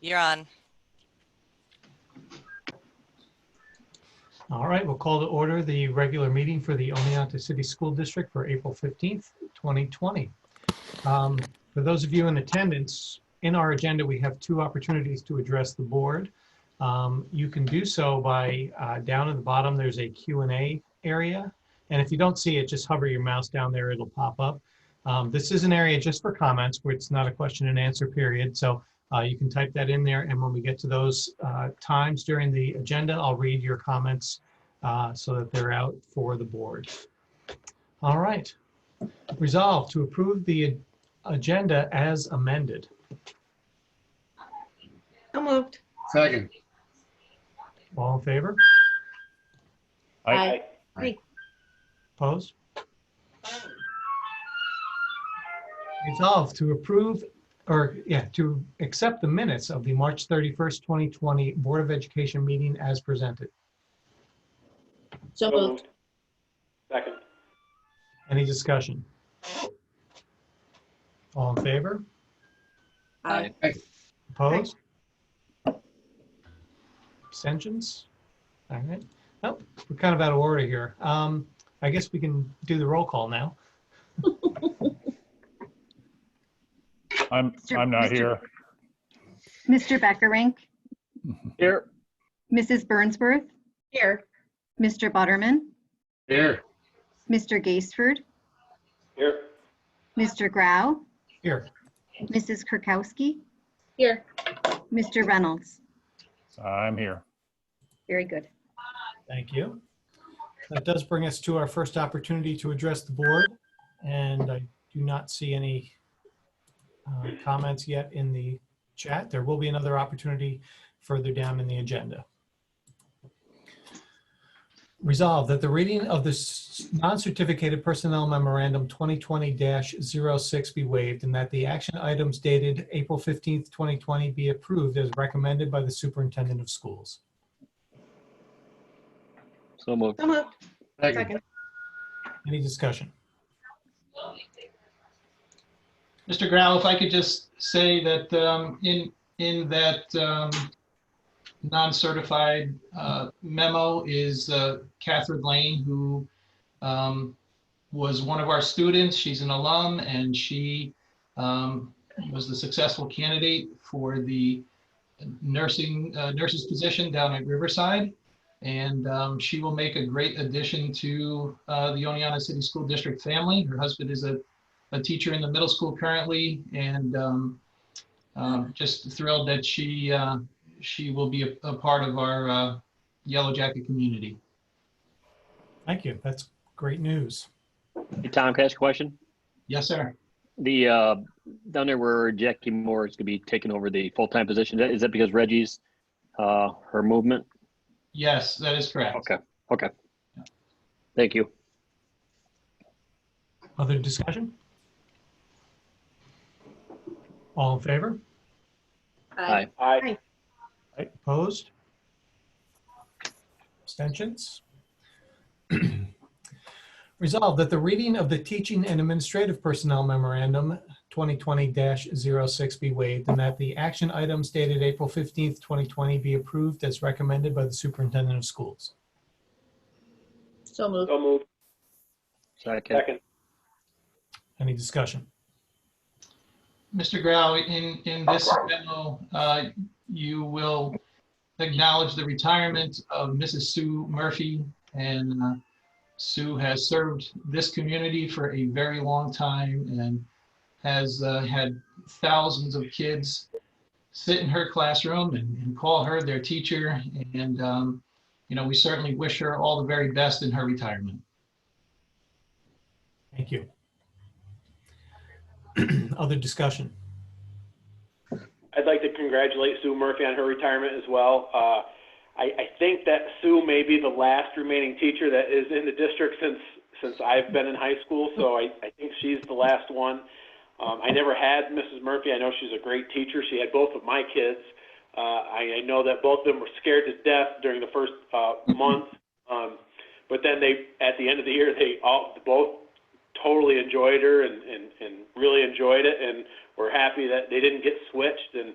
You're on. All right, we'll call to order the regular meeting for the Oneonta City School District for April 15th, 2020. For those of you in attendance, in our agenda, we have two opportunities to address the board. You can do so by down at the bottom, there's a Q&A area. And if you don't see it, just hover your mouse down there, it'll pop up. This is an area just for comments where it's not a question and answer period. So you can type that in there. And when we get to those times during the agenda, I'll read your comments so that they're out for the board. All right. Resolved to approve the agenda as amended. So moved. Second. All in favor? Aye. Opposed? Resolved to approve to accept the minutes of the March 31st, 2020 Board of Education meeting as presented. So moved. Second. Any discussion? All in favor? Aye. Opposed? Abstentions? All right. Nope, we're kind of out of order here. I guess we can do the roll call now. I'm not here. Mr. Beckerink, Here. Mrs. Burnsworth, Here. Mr. Butterman, Here. Mr. Gaisford, Here. Mr. Grau, Here. Mrs. Kurkowski, Here. Mr. Reynolds. I'm here. Very good. Thank you. That does bring us to our first opportunity to address the board, and I do not see any comments yet in the chat. There will be another opportunity further down in the agenda. Resolved that the reading of the non-certificated personnel memorandum 2020-06 be waived and that the action items dated April 15th, 2020 be approved as recommended by the superintendent of schools. So moved. So moved. Second. Any discussion? Mr. Grau, if I could just say that in that non-certified memo is Catherine Lane, who was one of our students. She's an alum, and she was the successful candidate for the nurse's position down at Riverside. And she will make a great addition to the Oneonta City School District family. Her husband is a teacher in the middle school currently, and just thrilled that she will be a part of our Yellow Jacket community. Thank you. That's great news. Hey, Tom, can I ask a question? Yes, sir. The down there where Jackie Moore is going to be taking over the full-time position, is that because Reggie's her movement? Yes, that is correct. Okay. Okay. Thank you. Other discussion? All in favor? Aye. Aye. Right. Opposed? Abstentions? Resolved that the reading of the teaching and administrative personnel memorandum 2020-06 be waived and that the action items dated April 15th, 2020 be approved as recommended by the superintendent of schools. So moved. So moved. Second. Any discussion? Mr. Grau, in this memo, you will acknowledge the retirement of Mrs. Sue Murphy, and Sue has served this community for a very long time and has had thousands of kids sit in her classroom and call her their teacher. And, you know, we certainly wish her all the very best in her retirement. Thank you. Other discussion? I'd like to congratulate Sue Murphy on her retirement as well. I think that Sue may be the last remaining teacher that is in the district since I've been in high school, so I think she's the last one. I never had Mrs. Murphy. I know she's a great teacher. She had both of my kids. I know that both of them were scared to death during the first month, but then at the end of the year, they both totally enjoyed her and really enjoyed it, and were happy that they didn't get switched. And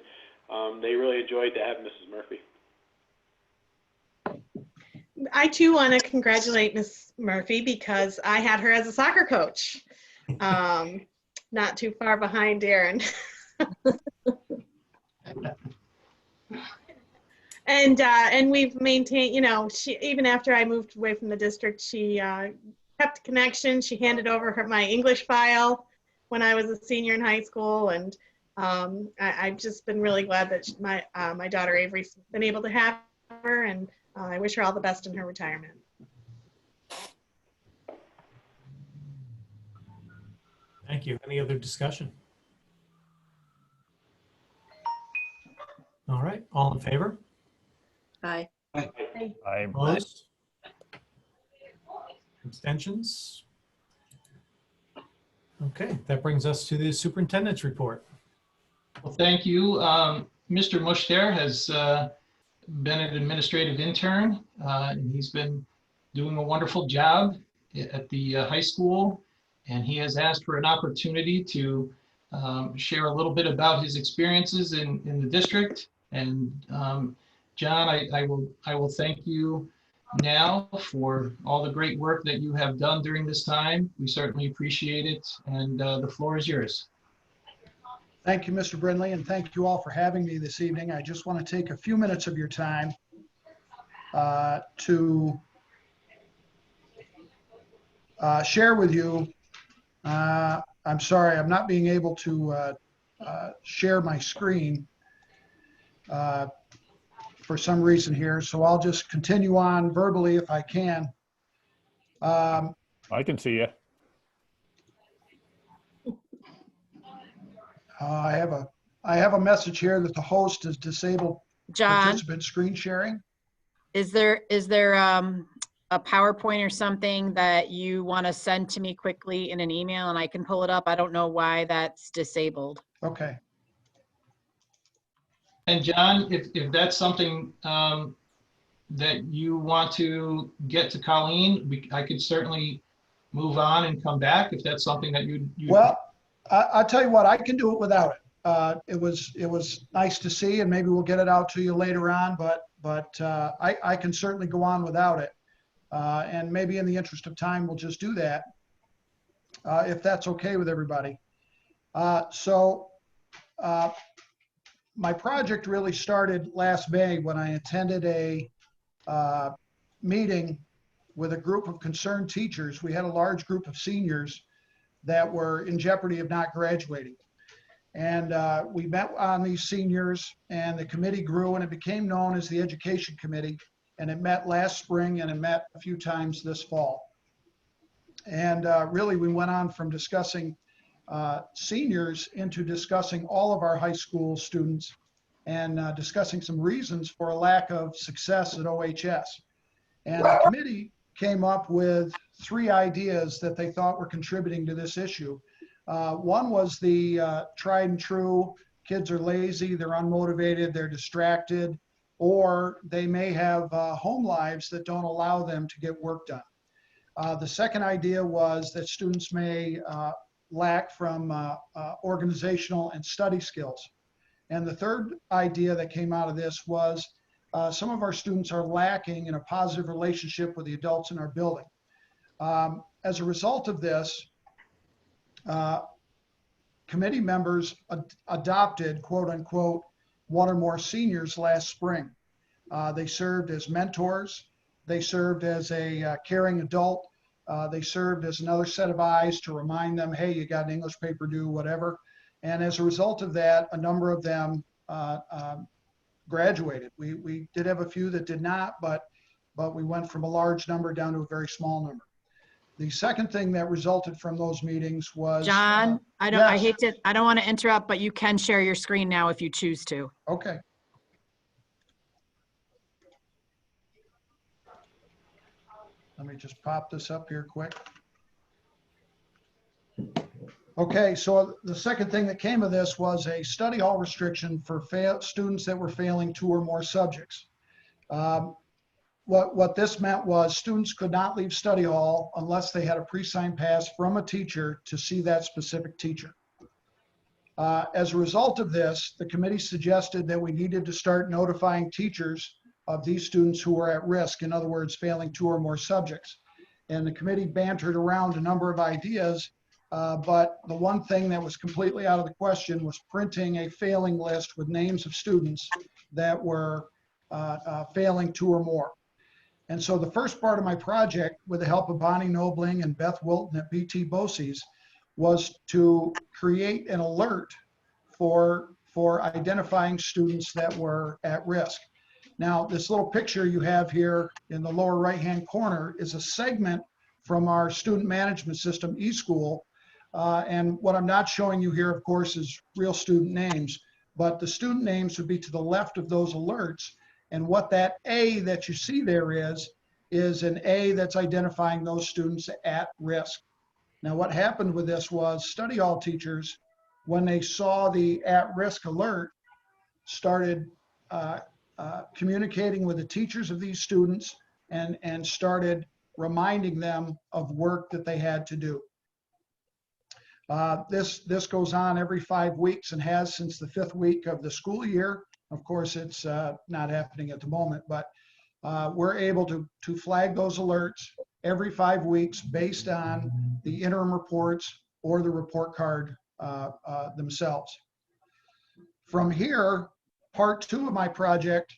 they really enjoyed to have Mrs. Murphy. I too want to congratulate Miss Murphy because I had her as a soccer coach. Not too far behind Darren. And we've maintained, you know, she, even after I moved away from the district, she kept connection. She handed over my English file when I was a senior in high school. And I've just been really glad that my daughter Avery's been able to have her, and I wish her all the best in her retirement. Thank you. Any other discussion? All right, all in favor? Aye. I'm, Opposed? Abstentions? Okay, that brings us to the superintendent's report. Well, thank you. Mr. Mushter has been an administrative intern, and he's been doing a wonderful job at the high school, and he has asked for an opportunity to share a little bit about his experiences in the district. And John, I will thank you now for all the great work that you have done during this time. We certainly appreciate it, and the floor is yours. Thank you, Mr. Brindley, and thank you all for having me this evening. I just want to take a few minutes of your time to share with you. I'm sorry, I'm not being able to share my screen for some reason here, so I'll just continue on verbally if I can. I can see you. I have a message here that the host has disabled John, participant screen sharing. is there a PowerPoint or something that you want to send to me quickly in an email and I can pull it up? I don't know why that's disabled. Okay. And John, if that's something that you want to get to Colleen, I could certainly move on and come back if that's something that you. Well, I'll tell you what, I can do it without it. It was nice to see, and maybe we'll get it out to you later on, but I can certainly go on without it. And maybe in the interest of time, we'll just do that if that's okay with everybody. My project really started last May when I attended a meeting with a group of concerned teachers. We had a large group of seniors that were in jeopardy of not graduating. And we met on these seniors, and the committee grew, and it became known as the Education Committee. And it met last spring, and it met a few times this fall. And really, we went on from discussing seniors into discussing all of our high school students and discussing some reasons for a lack of success at OHS. And the committee came up with 3 ideas that they thought were contributing to this issue. One was the tried and true, kids are lazy, they're unmotivated, they're distracted, or they may have home lives that don't allow them to get work done. The second idea was that students may lack from organizational and study skills. And the third idea that came out of this was some of our students are lacking in a positive relationship with the adults in our building. As a result of this, committee members adopted, quote unquote, 1 or more seniors last spring. They served as mentors. They served as a caring adult. They served as another set of eyes to remind them, hey, you got an English paper due, whatever. And as a result of that, a number of them graduated. We did have a few that did not, but we went from a large number down to a very small number. The second thing that resulted from those meetings was John, I yes. don't want to interrupt, but you can share your screen now if you choose to. Okay. Let me just pop this up here quick. Okay, so the second thing that came of this was a study hall restriction for students that were failing 2 or more subjects. What this meant was students could not leave study hall unless they had a pre-signed pass from a teacher to see that specific teacher. As a result of this, the committee suggested that we needed to start notifying teachers of these students who were at risk, in other words, failing 2 or more subjects. And the committee bantered around a number of ideas, but the one thing that was completely out of the question was printing a failing list with names of students that were failing 2 or more. And so the first part of my project, with the help of Bonnie Nobling and Beth Wilton at BT BOCES, was to create an alert for identifying students that were at risk. Now, this little picture you have here in the lower right-hand corner is a segment from our student management system, eSchool. And what I'm not showing you here, of course, is real student names, but the student names would be to the left of those alerts. And what that A that you see there is an A that's identifying those students at risk. Now, what happened with this was study hall teachers, when they saw the at-risk alert, started communicating with the teachers of these students and started reminding them of work that they had to do. This goes on every 5 weeks and has since the 5th week of the school year. Of course, it's not happening at the moment, but we're able to flag those alerts every 5 weeks based on the interim reports or the report card themselves. From here, part 2 of my project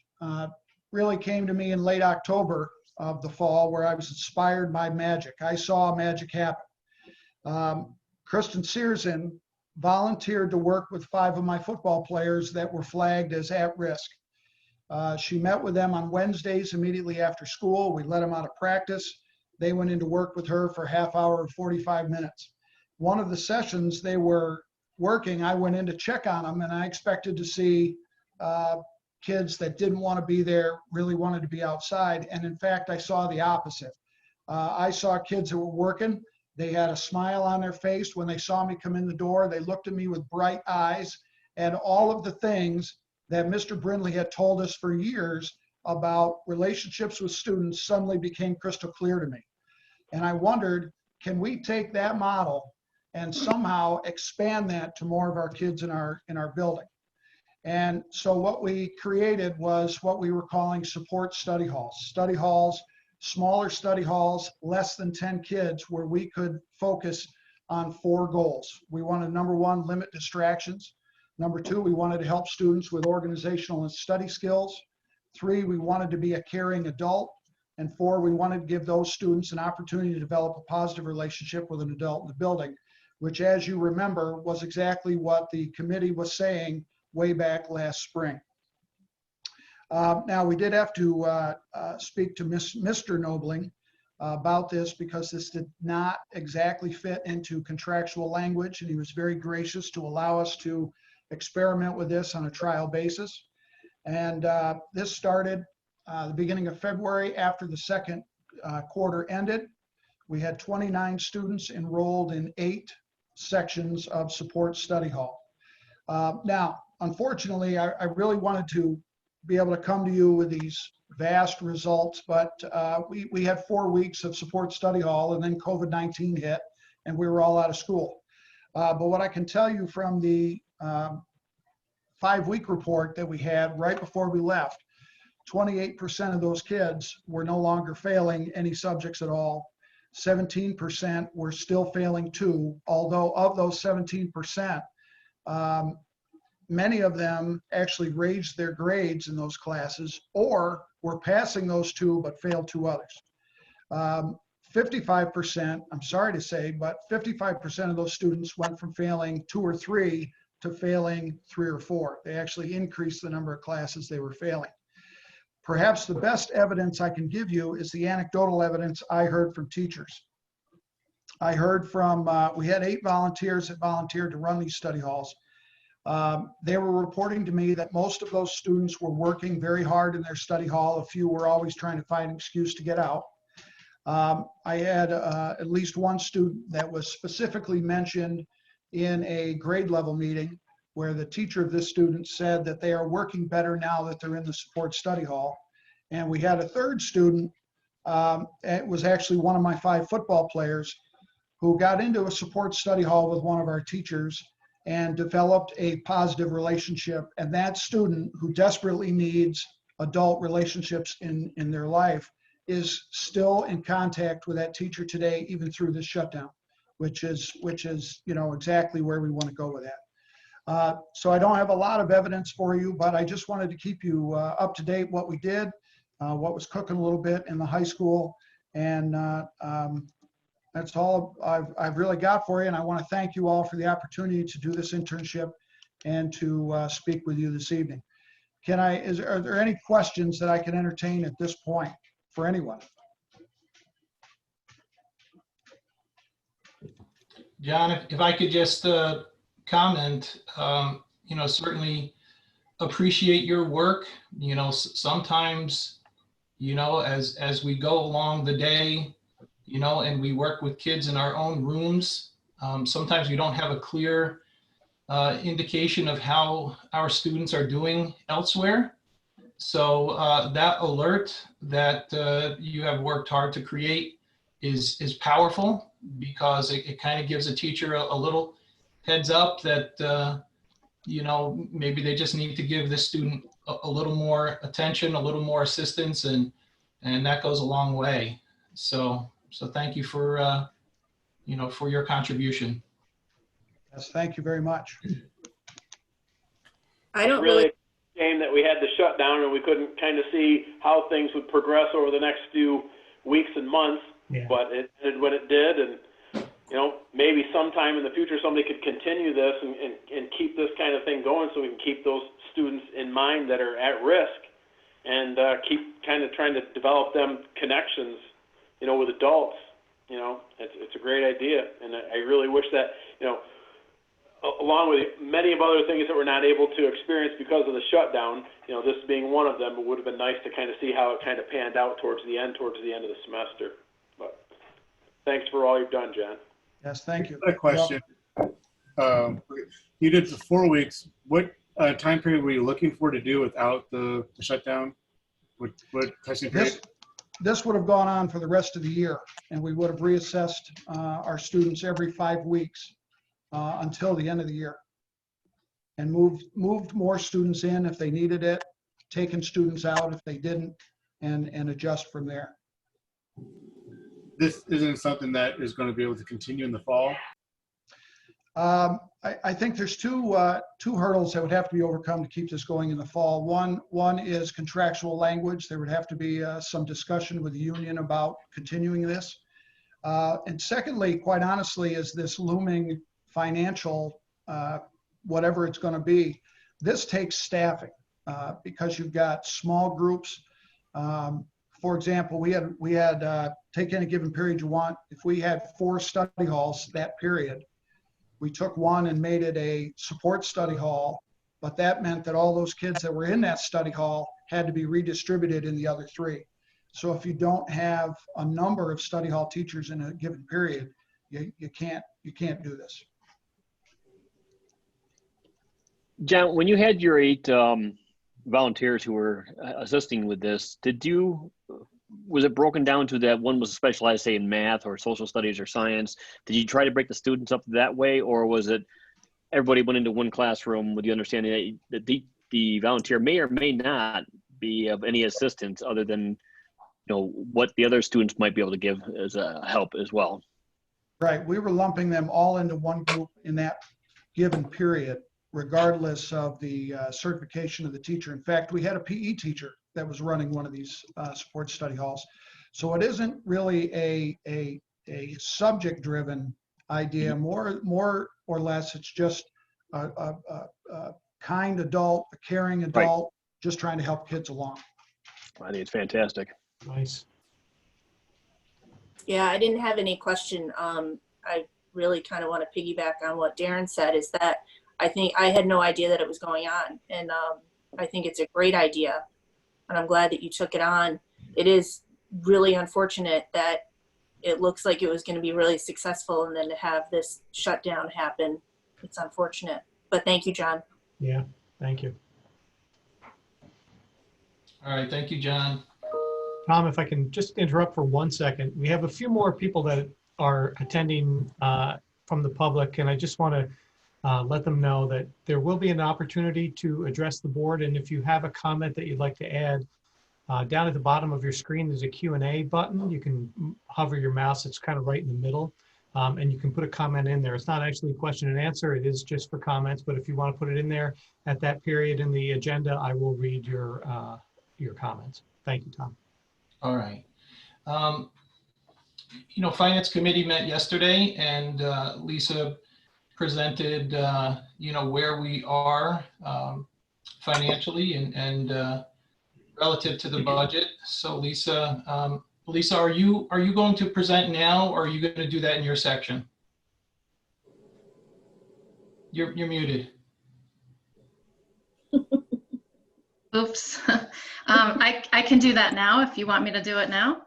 really came to me in late October of the fall, where I was inspired by magic. I saw magic happen. Kristen Searson volunteered to work with 5 of my football players that were flagged as at risk. She met with them on Wednesdays immediately after school. We let them out of practice. They went into work with her for a half hour or 45 minutes. One of the sessions they were working, I went in to check on them, and I expected to see kids that didn't want to be there, really wanted to be outside. And in fact, I saw the opposite. I saw kids that were working. They had a smile on their face when they saw me come in the door. They looked at me with bright eyes, and all of the things that Mr. Brindley had told us for years about relationships with students suddenly became crystal clear to me. And I wondered, can we take that model and somehow expand that to more of our kids in our building? And so what we created was what we were calling support study halls. Study halls, smaller study halls, less than 10 kids, where we could focus on 4 goals. We wanted, number 1, limit distractions. Number 2, we wanted to help students with organizational and study skills. 3, we wanted to be a caring adult. And 4, we wanted to give those students an opportunity to develop a positive relationship with an adult in the building, which, as you remember, was exactly what the committee was saying way back last spring. Now, we did have to speak to Mr. Nobling about this, because this did not exactly fit into contractual language, and he was very gracious to allow us to experiment with this on a trial basis. And this started the beginning of February after the second quarter ended. We had 29 students enrolled in 8 sections of support study hall. Now, unfortunately, I really wanted to be able to come to you with these vast results, but we had 4 weeks of support study hall, and then COVID-19 hit, and we were all out of school. But what I can tell you from the 5-week report that we had right before we left, 28% of those kids were no longer failing any subjects at all. 17% were still failing 2, although of those 17%, many of them actually raised their grades in those classes, or were passing those 2 but failed 2 others. 55%, I'm sorry to say, but 55% of those students went from failing 2 or 3 to failing 3 or 4. They actually increased the number of classes they were failing. Perhaps the best evidence I can give you is the anecdotal evidence I heard from teachers. I heard from, we had 8 volunteers that volunteered to run these study halls. They were reporting to me that most of those students were working very hard in their study hall. A few were always trying to find an excuse to get out. I had at least 1 student that was specifically mentioned in a grade level meeting, where the teacher of this student said that they are working better now that they're in the support study hall. And we had a 3rd student, it was actually one of my 5 football players, who got into a support study hall with one of our teachers and developed a positive relationship. And that student who desperately needs adult relationships in their life is still in contact with that teacher today, even through this shutdown, which is exactly where we want to go with that. So I don't have a lot of evidence for you, but I just wanted to keep you up to date what we did, what was cooking a little bit in the high school. And that's all I've really got for you. And I want to thank you all for the opportunity to do this internship and to speak with you this evening. Are there any questions that I can entertain at this point for anyone? John, if I could just comment, certainly appreciate your work. Sometimes, as we go along the day, and we work with kids in our own rooms, sometimes we don't have a clear indication of how our students are doing elsewhere. So that alert that you have worked hard to create is powerful, because it kind of gives a teacher a little heads up that, maybe they just need to give this student a little more attention, a little more assistance, and that goes a long way. So thank you for, for your contribution. Yes, thank you very much. I don't Really really, shame that we had the shutdown and we couldn't kind of see how things would progress over the next few weeks and months. Yeah. But it did what it did, and maybe sometime in the future somebody could continue this and keep this kind of thing going, so we can keep those students in mind that are at risk, and keep kind of trying to develop them connections, with adults. It's a great idea, and I really wish that, along with many of other things that we're not able to experience because of the shutdown, this being one of them, it would have been nice to kind of see how it kind of panned out towards the end of the semester. But thanks for all you've done, John. Yes, thank you. A question. You did the 4 weeks. What time period were you looking for to do without the shutdown? What testing period? This would have gone on for the rest of the year, and we would have reassessed our students every 5 weeks until the end of the year, and moved more students in if they needed it, taken students out if they didn't, and adjust from there. This isn't something that is going to be able to continue in the fall? I think there's two hurdles that would have to be overcome to keep this going in the fall. One is contractual language. There would have to be some discussion with the union about continuing this. And secondly, quite honestly, is this looming financial, whatever it's going to be. This takes staffing because you've got small groups. For example, we had take any given period you want. If we had 4 study halls that period, we took one and made it a support study hall, but that meant that all those kids that were in that study hall had to be redistributed in the other 3. So if you don't have a number of study hall teachers in a given period, you can't do this. John, when you had your 8 volunteers who were assisting with this, was it broken down to that one was specialized, say, in math or social studies or science? Did you try to break the students up that way, or was it everybody went into one classroom with the understanding that the volunteer may or may not be of any assistance other than what the other students might be able to give as a help as well? Right. We were lumping them all into one group in that given period, regardless of the certification of the teacher. In fact, we had a PE teacher that was running one of these support study halls. So it isn't really a subject-driven idea. More or less, it's just a kind adult, a caring adult, right, just trying to help kids along. I think it's fantastic. Nice. yeah, I didn't have any question. I really kind of want to piggyback on what Darren said, is that I think I had no idea that it was going on. And I think it's a great idea. And I'm glad that you took it on. It is really unfortunate that it looks like it was going to be really successful, and then to have this shutdown happen, it's unfortunate. But thank you, John. Yeah, thank you. All right, thank you, John. Tom, if I can just interrupt for 1 second. We have a few more people that are attending from the public, and I just want to let them know that there will be an opportunity to address the board. And if you have a comment that you'd like to add, down at the bottom of your screen, there's a Q&A button. You can hover your mouse. It's kind of right in the middle. And you can put a comment in there. It's not actually a question and answer. It is just for comments. But if you want to put it in there at that period in the agenda, I will read your comments. Thank you, Tom. All right. You know, Finance Committee met yesterday, and Lisa presented, you know, where we are financially and relative to the budget. So Lisa, are you going to present now, or are you going to do that in your section? You're muted. Oops. I can do that now if you want me to do it now.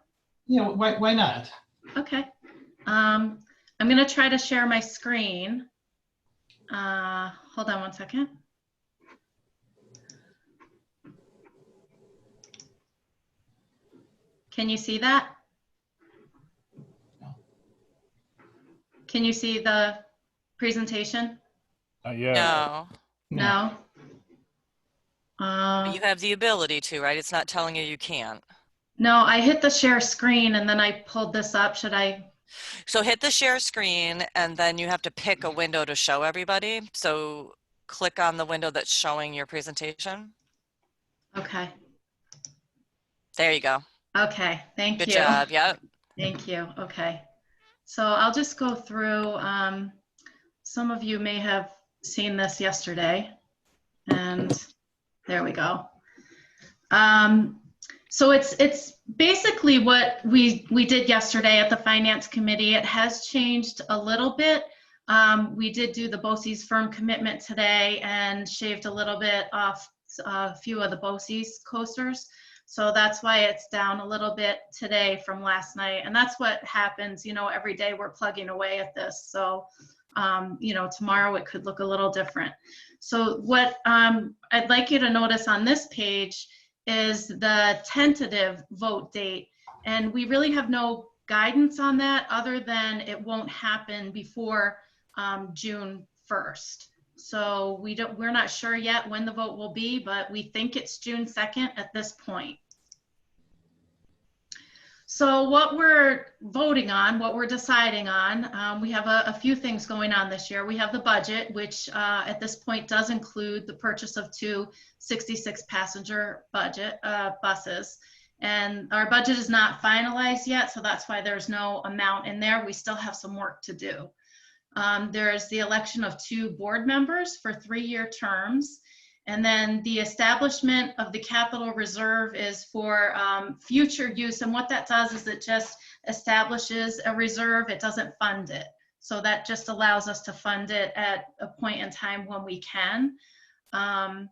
Yeah, why not? Okay. I'm going to try to share my screen. Hold on one second. Can you see that? Can you see the presentation? Yeah. No. But you have the ability to, right? It's not telling you you can't. No, I hit the share screen and then I pulled this up. Should I? So hit the share screen and then you have to pick a window to show everybody. So click on the window that's showing your presentation. Okay. There you go. Okay, thank you. Good job, yep. Thank you, okay. So I'll just go through, some of you may have seen this yesterday, and there we go. So it's basically what we did yesterday at the Finance Committee. It has changed a little bit. We did do the BOCES firm commitment today and shaved a little bit off a few of the BOCES coasters. So that's why it's down a little bit today from last night. And that's what happens, you know, every day we're plugging away at this. So, you know, tomorrow it could look a little different. So what I'd like you to notice on this page is the tentative vote date. And we really have no guidance on that other than it won't happen before June 1st. So we're not sure yet when the vote will be, but we think it's June 2nd at this point. So what we're voting on, what we're deciding on, we have a few things going on this year. We have the budget, which at this point does include the purchase of 2 66-passenger buses. And our budget is not finalized yet, so that's why there's no amount in there. We still have some work to do. There's the election of 2 board members for 3-year terms. And then the establishment of the capital reserve is for future use. And what that does is it just establishes a reserve. It doesn't fund it. So that just allows us to fund it at a point in time when we can. And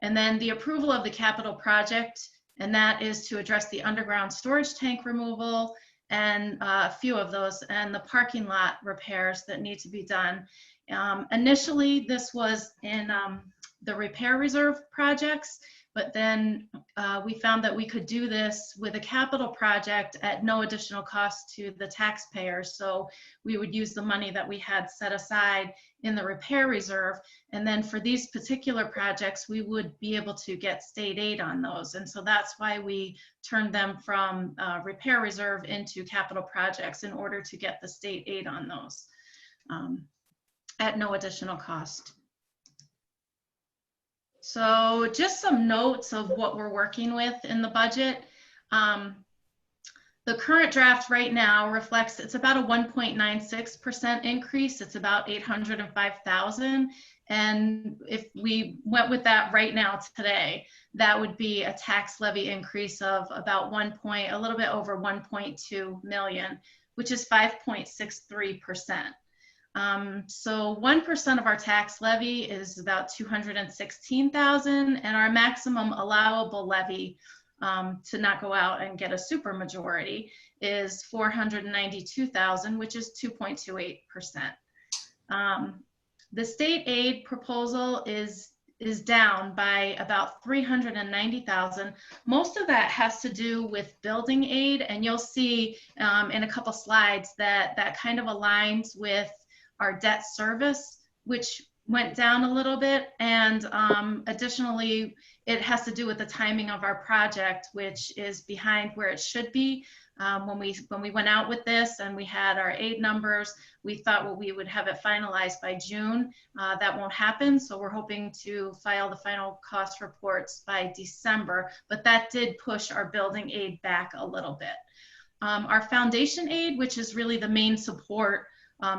then the approval of the capital project, and that is to address the underground storage tank removal and a few of those, and the parking lot repairs that need to be done. Initially, this was in the repair reserve projects, but then we found that we could do this with a capital project at no additional cost to the taxpayers. So we would use the money that we had set aside in the repair reserve. And then for these particular projects, we would be able to get state aid on those. And so that's why we turned them from repair reserve into capital projects in order to get the state aid on those at no additional cost. So just some notes of what we're working with in the budget. The current draft right now reflects, it's about a 1.96% increase. It's about 805,000. And if we went with that right now today, that would be a tax levy increase of about a little bit over 1.2 million, which is 5.63%. So 1% of our tax levy is about 216,000, and our maximum allowable levy to not go out and get a super majority is 492,000, which is 2.28%. The state aid proposal is down by about 390,000. Most of that has to do with building aid, and you'll see in a couple slides that kind of aligns with our debt service, which went down a little bit, and additionally, it has to do with the timing of our project, which is behind where it should be. When we went out with this and we had our aid numbers, we thought we would have it finalized by June. That won't happen, so we're hoping to file the final cost reports by December, but that did push our building aid back a little bit. Our foundation aid, which is really the main support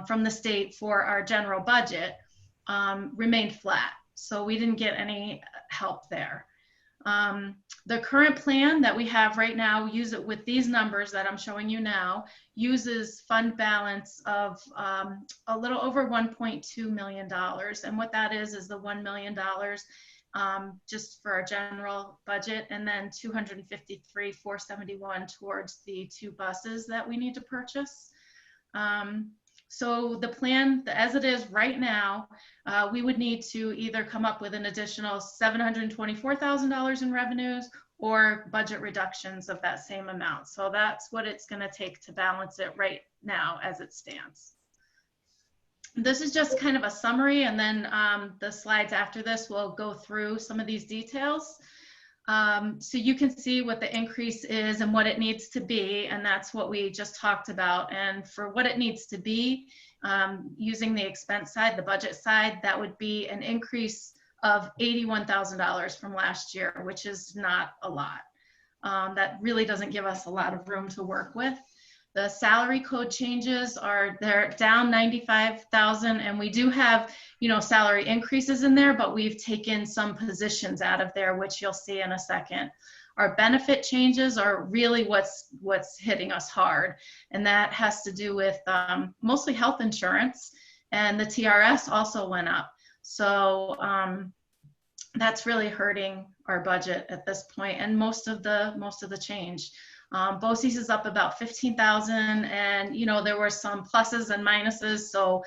from the state for our general budget, remained flat, so we didn't get any help there. The current plan that we have right now, use it with these numbers that I'm showing you now, uses fund balance of a little over $1.2 million. And what that is the $1 million just for our general budget, and then $253,471 towards the 2 buses that we need to purchase. So the plan, as it is right now, we would need to either come up with an additional $724,000 in revenues or budget reductions of that same amount. So that's what it's going to take to balance it right now as it stands. This is just kind of a summary, and then the slides after this will go through some of these details. So you can see what the increase is and what it needs to be, and that's what we just talked about. And for what it needs to be, using the expense side, the budget side, that would be an increase of $81,000 from last year, which is not a lot. That really doesn't give us a lot of room to work with. The salary code changes they're down $95,000, and we do have, salary increases in there, but we've taken some positions out of there, which you'll see in a second. Our benefit changes are really what's hitting us hard, and that has to do with mostly health insurance, and the TRS also went up. So that's really hurting our budget at this point, and most of the change. BOCES is up about 15,000, and there were some pluses and minuses, so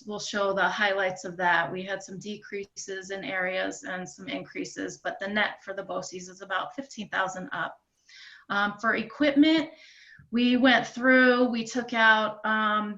we'll show the highlights of that. We had some decreases in areas and some increases, but the net for the BOCES is about 15,000 up. For equipment, we went through, we took out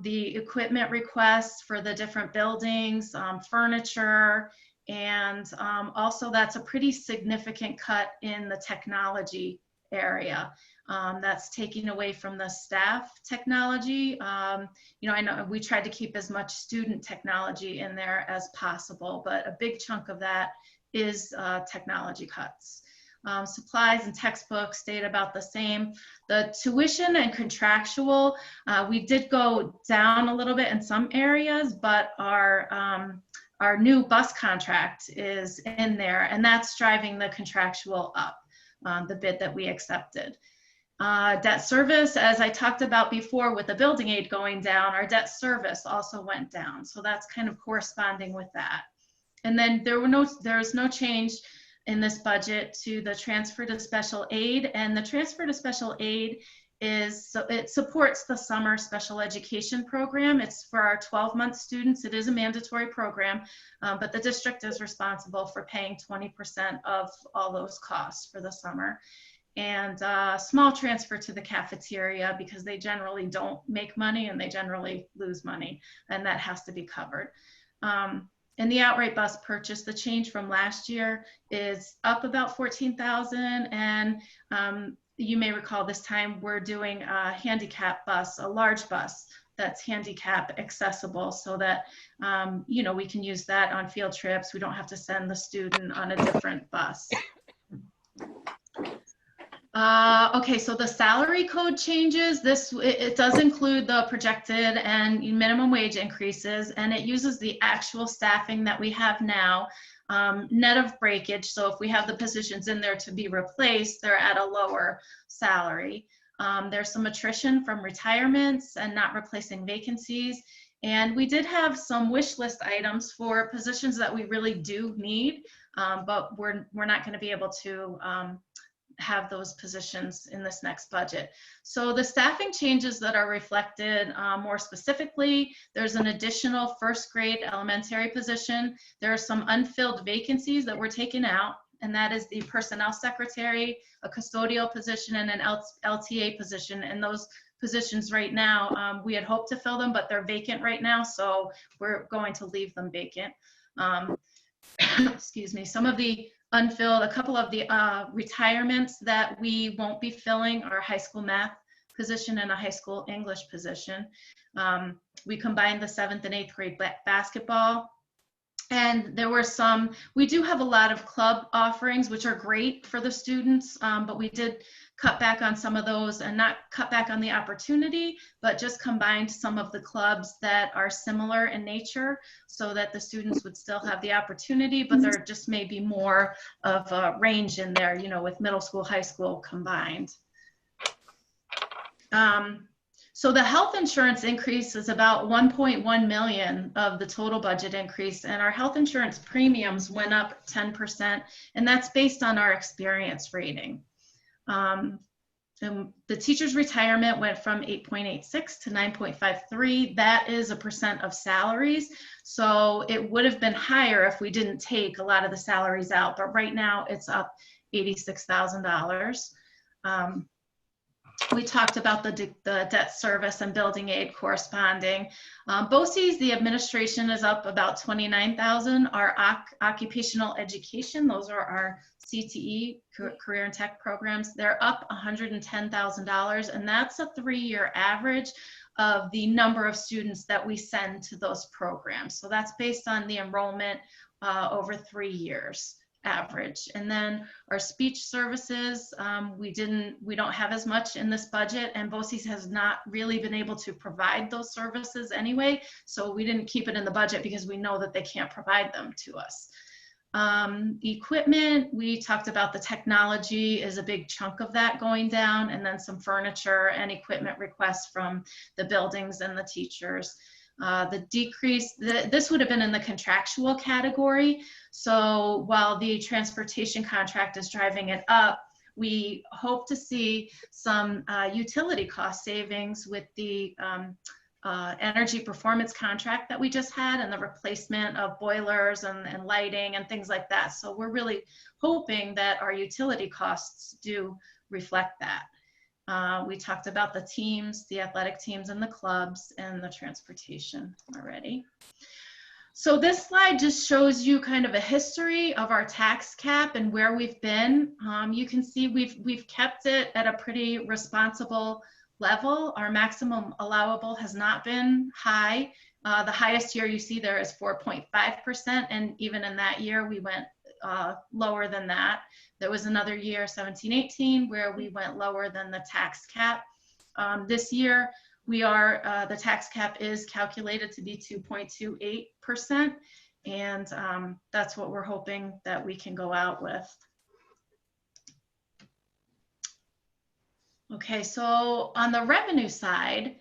the equipment requests for the different buildings, furniture, and also that's a pretty significant cut in the technology area. That's taking away from the staff technology. I know we tried to keep as much student technology in there as possible, but a big chunk of that is technology cuts. Supplies and textbooks stayed about the same. The tuition and contractual, we did go down a little bit in some areas, but our new bus contract is in there, and that's driving the contractual up. The bid that we accepted. Debt service, as I talked about before with the building aid going down, our debt service also went down. So that's kind of corresponding with that. And then there's no change in this budget to the transfer to special aid. And the transfer to special aid it supports the summer special education program. It's for our 12-month students. It is a mandatory program, but the district is responsible for paying 20% of all those costs for the summer. And small transfer to the cafeteria because they generally don't make money and they generally lose money, and that has to be covered. And the outright bus purchase, the change from last year is up about 14,000, and you may recall this time we're doing a handicap bus, a large bus that's handicap accessible, so that we can use that on field trips. We don't have to send the student on a different bus. Okay, so the salary code changes. It does include the projected and minimum wage increases, and it uses the actual staffing that we have now, net of breakage. So if we have the positions in there to be replaced, they're at a lower salary. There's some attrition from retirements and not replacing vacancies. And we did have some wish list items for positions that we really do need, but we're not going to be able to have those positions in this next budget. So the staffing changes that are reflected more specifically, there's an additional first grade elementary position. There are some unfilled vacancies that were taken out, and that is the personnel secretary, a custodial position, and an LTA position, and those positions right now. We had hoped to fill them, but they're vacant right now, so we're going to leave them vacant. Excuse me. Some of the unfilled, a couple of the retirements that we won't be filling are a high school math position and a high school English position. We combined the 7th and 8th grade basketball. And there were some, we do have a lot of club offerings, which are great for the students, but we did cut back on some of those, and not cut back on the opportunity, but just combined some of the clubs that are similar in nature so that the students would still have the opportunity, but there just may be more of a range in there, you know, with middle school, high school combined. So the health insurance increase is about 1.1 million of the total budget increase, and our health insurance premiums went up 10%, and that's based on our experience rating. And the teacher's retirement went from 8.86 to 9.53. That is a percent of salaries. So it would have been higher if we didn't take a lot of the salaries out, but right now it's up $86,000. We talked about the debt service and building aid corresponding. BOCES, the administration is up about 29,000. Our occupational education, those are our CTE, career and tech programs, they're up $110,000, and that's a 3-year average of the number of students that we send to those programs. So that's based on the enrollment over 3 years average. And then our speech services, we don't have as much in this budget, and BOCES has not really been able to provide those services anyway, so we didn't keep it in the budget because we know that they can't provide them to us. Equipment, we talked about the technology is a big chunk of that going down, and then some furniture and equipment requests from the buildings and the teachers. The decrease, this would have been in the contractual category. So while the transportation contract is driving it up, we hope to see some utility cost savings with the energy performance contract that we just had, and the replacement of boilers and lighting and things like that. So we're really hoping that our utility costs do reflect that. We talked about the teams, the athletic teams and the clubs, and the transportation already. So this slide just shows you kind of a history of our tax cap and where we've been. You can see we've kept it at a pretty responsible level. Our maximum allowable has not been high. The highest year you see there is 4.5%, and even in that year we went lower than that. There was another year, 17-18, where we went lower than the tax cap. This year, the tax cap is calculated to be 2.28%, and that's what we're hoping that we can go out with. Okay, so on the revenue side,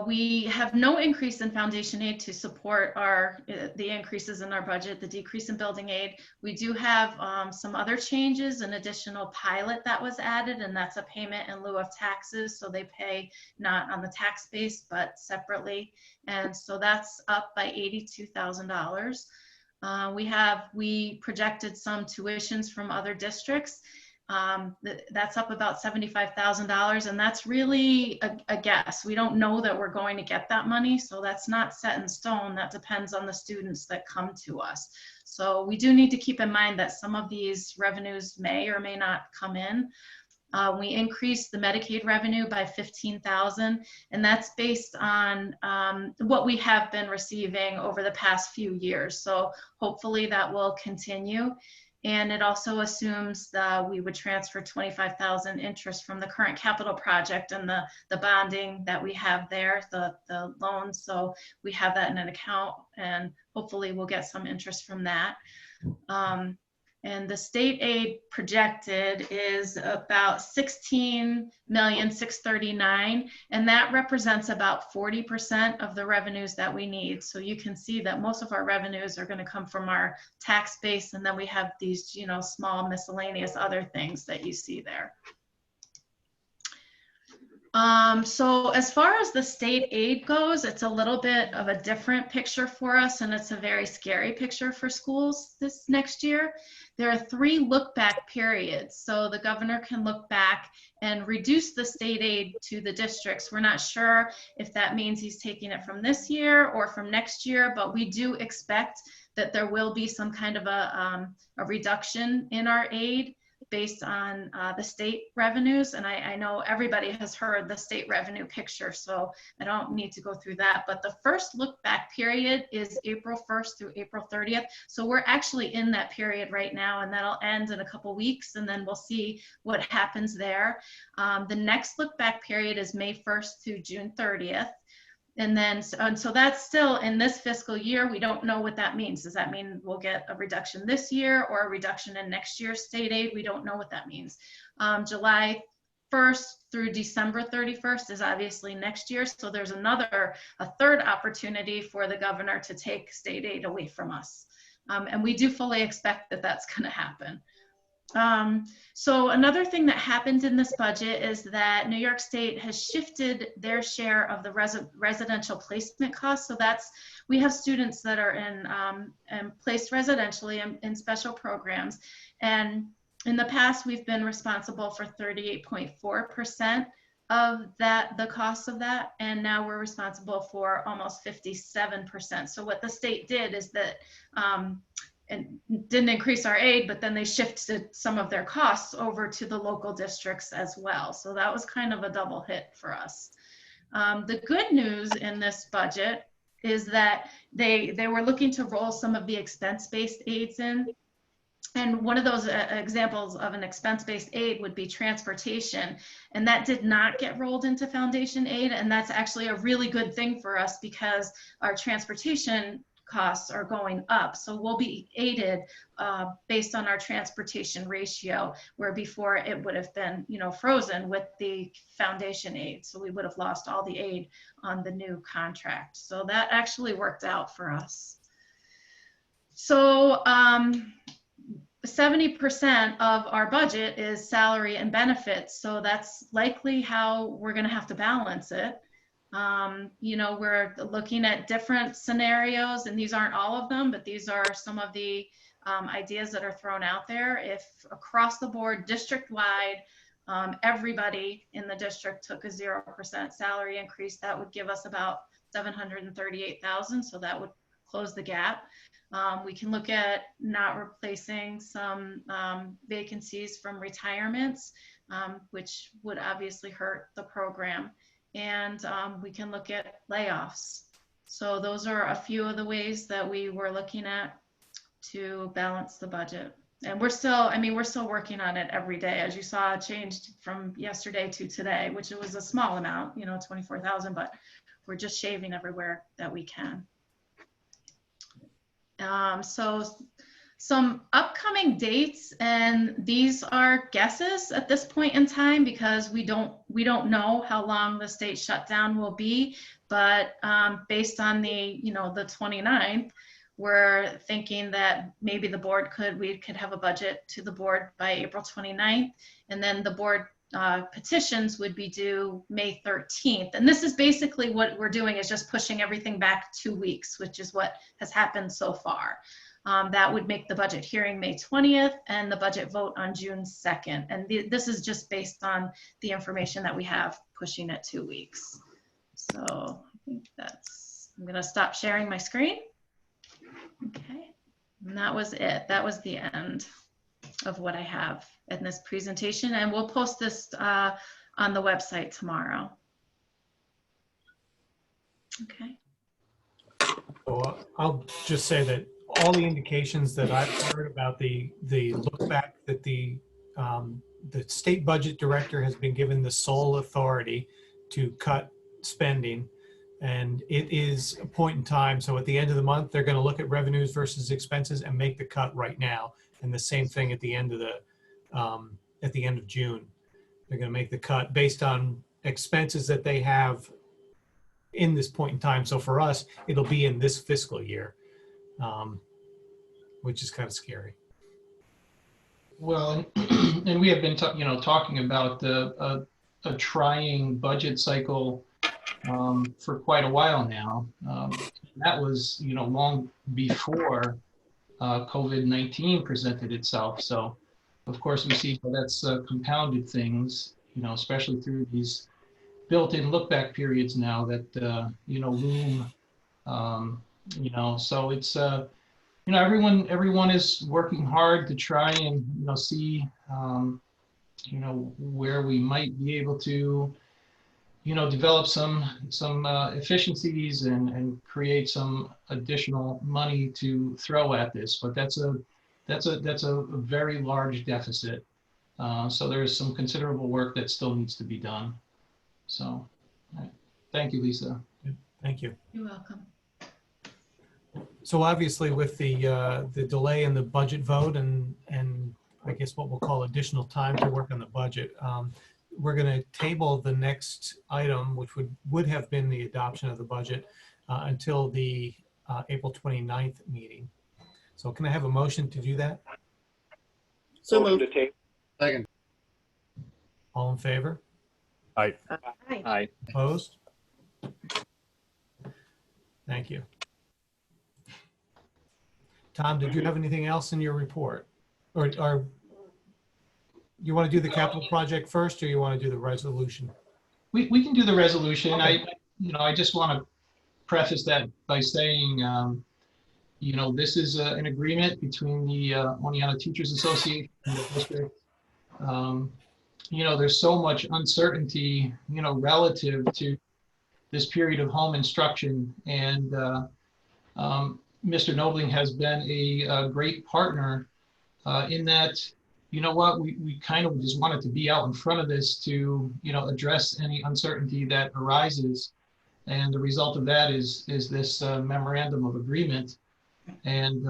we have no increase in foundation aid to support the increases in our budget, the decrease in building aid. We do have some other changes, an additional pilot that was added, and that's a payment in lieu of taxes. So they pay not on the tax base, but separately. And so that's up by $82,000. We projected some tuitions from other districts. That's up about $75,000, and that's really a guess. We don't know that we're going to get that money, so that's not set in stone. That depends on the students that come to us. So we do need to keep in mind that some of these revenues may or may not come in. We increased the Medicaid revenue by $15,000, and that's based on what we have been receiving over the past few years. So hopefully that will continue. And it also assumes that we would transfer $25,000 interest from the current capital project and the bonding that we have there, the loans. So we have that in an account, and hopefully we'll get some interest from that. And the state aid projected is about $16,639,000, and that represents about 40% of the revenues that we need. So you can see that most of our revenues are going to come from our tax base, and then we have these, small miscellaneous other things that you see there. So as far as the state aid goes, it's a little bit of a different picture for us, and it's a very scary picture for schools this next year. There are 3 look back periods. So the governor can look back and reduce the state aid to the districts. We're not sure if that means he's taking it from this year or from next year, but we do expect that there will be some kind of a reduction in our aid based on the state revenues. And I know everybody has heard the state revenue picture, so I don't need to go through that. But the first look back period is April 1st through April 30th. So we're actually in that period right now, and that'll end in a couple weeks, and then we'll see what happens there. The next look back period is May 1st through June 30th. And then, so that's still in this fiscal year. We don't know what that means. Does that mean we'll get a reduction this year or a reduction in next year's state aid? We don't know what that means. July 1st through December 31st is obviously next year. So there's a third opportunity for the governor to take state aid away from us. And we do fully expect that that's going to happen. So another thing that happened in this budget is that New York State has shifted their share of the residential placement costs. So we have students that are in placed residentially in special programs. And in the past, we've been responsible for 38.4% of the cost of that. And now we're responsible for almost 57%. So what the state did is that, and didn't increase our aid, but then they shifted some of their costs over to the local districts as well. So that was kind of a double hit for us. The good news in this budget is that they were looking to roll some of the expense-based aids in. And one of those examples of an expense-based aid would be transportation. And that did not get rolled into foundation aid. And that's actually a really good thing for us because our transportation costs are going up. So we'll be aided based on our transportation ratio, where before it would have been, frozen with the foundation aid. So we would have lost all the aid on the new contract. So that actually worked out for us. So 70% of our budget is salary and benefits. So that's likely how we're going to have to balance it. We're looking at different scenarios, and these aren't all of them, but these are some of the ideas that are thrown out there. If across the board, district-wide, everybody in the district took a 0% salary increase, that would give us about $738,000. So that would close the gap. We can look at not replacing some vacancies from retirements, which would obviously hurt the program. And we can look at layoffs. So those are a few of the ways that we were looking at to balance the budget. And we're still working on it every day. As you saw, it changed from yesterday to today, which it was a small amount, 24,000, but we're just shaving everywhere that we can. So some upcoming dates, and these are guesses at this point in time because we don't know how long the state shutdown will be, but based on the 29th, we're thinking that maybe we could have a budget to the board by April 29th, and then the board petitions would be due May 13th. And this is basically what we're doing, is just pushing everything back 2 weeks, which is what has happened so far. That would make the budget hearing May 20th and the budget vote on June 2nd. And this is just based on the information that we have, pushing it 2 weeks. So I think I'm gonna stop sharing my screen. Okay, and that was it. That was the end of what I have in this presentation, and we'll post this on the website tomorrow. Okay. So I'll just say that all the indications that I've heard about the look back, that the state budget director has been given the sole authority to cut spending, and it is a point in time. So at the end of the month, they're going to look at revenues versus expenses and make the cut right now. And the same thing at the end of June, they're going to make the cut based on expenses that they have in this point in time. So for us, it'll be in this fiscal year, which is kind of scary. Well, and we have been talking about a a trying budget cycle for quite a while now. That was, long before COVID-19 presented itself. So, of course, we see how that's compounded things, especially through these built-in look-back periods now that, loom. So it's, everyone is working hard to try and, see, where we might be able to, develop some efficiencies and create some additional money to throw at this. But that's a very large deficit. So there's some considerable work that still needs to be done. So, thank you, Lisa. Thank you. You're welcome. So obviously with the delay in the budget vote and I guess what we'll call additional time to work on the budget, we're going to table the next item, which would have been the adoption of the budget until the April 29th meeting. So can I have a motion to do that? So Motion moved. to table. Second. All in favor? Aye. Aye. Opposed? Thank you. Tom, did you have anything else in your report? Or you want to do the capital project first, or you want to do the resolution? We can do the resolution. Okay. I just want to preface that by saying, this is an agreement between the Oneonta Teachers Association and the district. There's so much uncertainty, relative to this period of home instruction, and Mr. Nobling has been a great partner in that, we kind of just wanted to be out in front of this to, address any uncertainty that arises. And the result of that is this memorandum of agreement. And,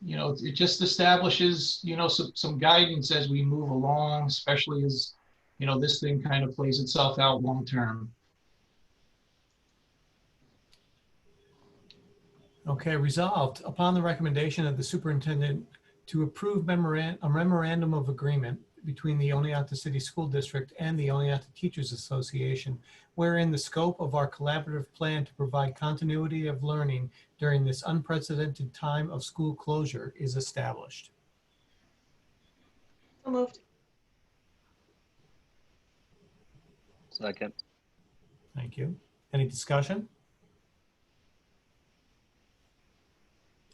it just establishes, some guidance as we move along, especially as, this thing kind of plays itself out long term. Okay, resolved upon the recommendation of the superintendent to approve a memorandum of agreement between the Oneonta City School District and the Oneonta Teachers Association, wherein the scope of our collaborative plan to provide continuity of learning during this unprecedented time of school closure is established. So moved. Second. Thank you. Any discussion?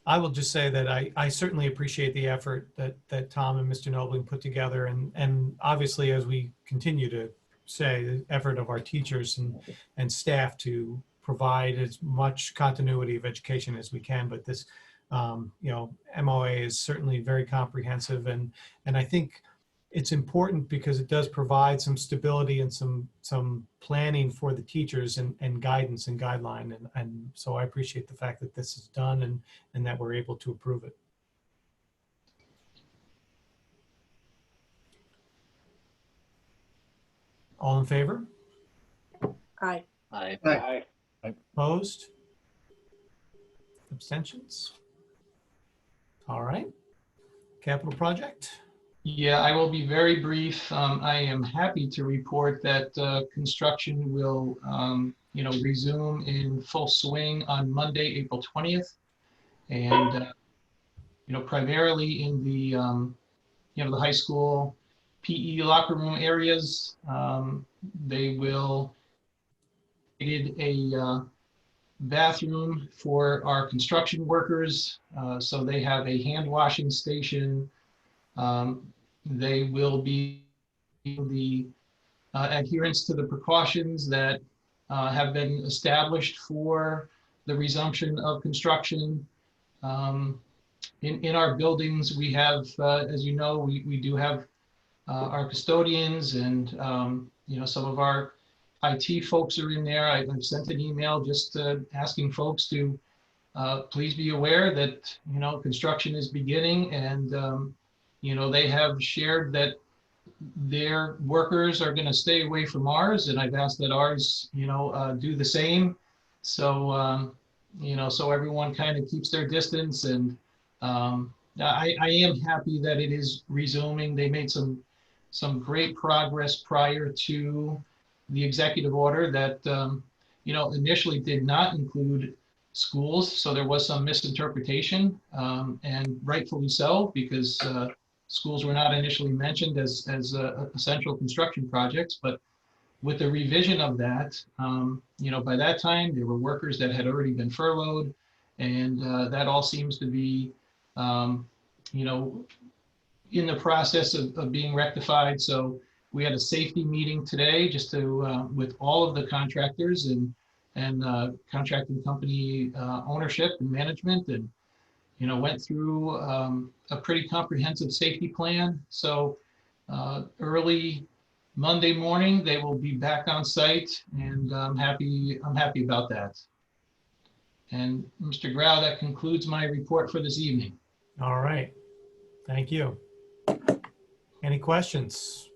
I will just say that I certainly appreciate the effort that Tom and Mr. Nobling put together, and obviously, as we continue to say, the effort of our teachers and staff to provide as much continuity of education as we can. But this, MOA is certainly very comprehensive, and I think it's important because it does provide some stability and some planning for the teachers and guidance and guideline. And so I appreciate the fact that this is done and that we're able to approve it. All in favor? Aye. Aye. Aye. Opposed? Abstentions? All right. Capital project? Yeah, I will be very brief. I am happy to report that construction will, resume in full swing on Monday, April 20th. And, primarily in the, the high school PE locker room areas. They will create a bathroom for our construction workers. So they have a hand washing station. They will be the adherence to the precautions that have been established for the resumption of construction. In our buildings, we have, as you know, we do have our custodians and, some of our IT folks are in there. I've sent an email just asking folks to please be aware that, construction is beginning, and they have shared that their workers are going to stay away from ours, and I've asked that ours, do the same. So, so everyone kind of keeps their distance, and I am happy that it is resuming. They made some great progress prior to the executive order that, initially did not include schools. So there was some misinterpretation, and rightfully so, because schools were not initially mentioned as essential construction projects. But with the revision of that, by that time, there were workers that had already been furloughed, and that all seems to be, in the process of being rectified. So we had a safety meeting today just to, with all of the contractors and contracting company ownership and management, and, went through a pretty comprehensive safety plan. So early Monday morning, they will be back on site, and I'm happy about that. And Mr. Grau, that concludes my report for this evening. All right. Thank you. Any questions?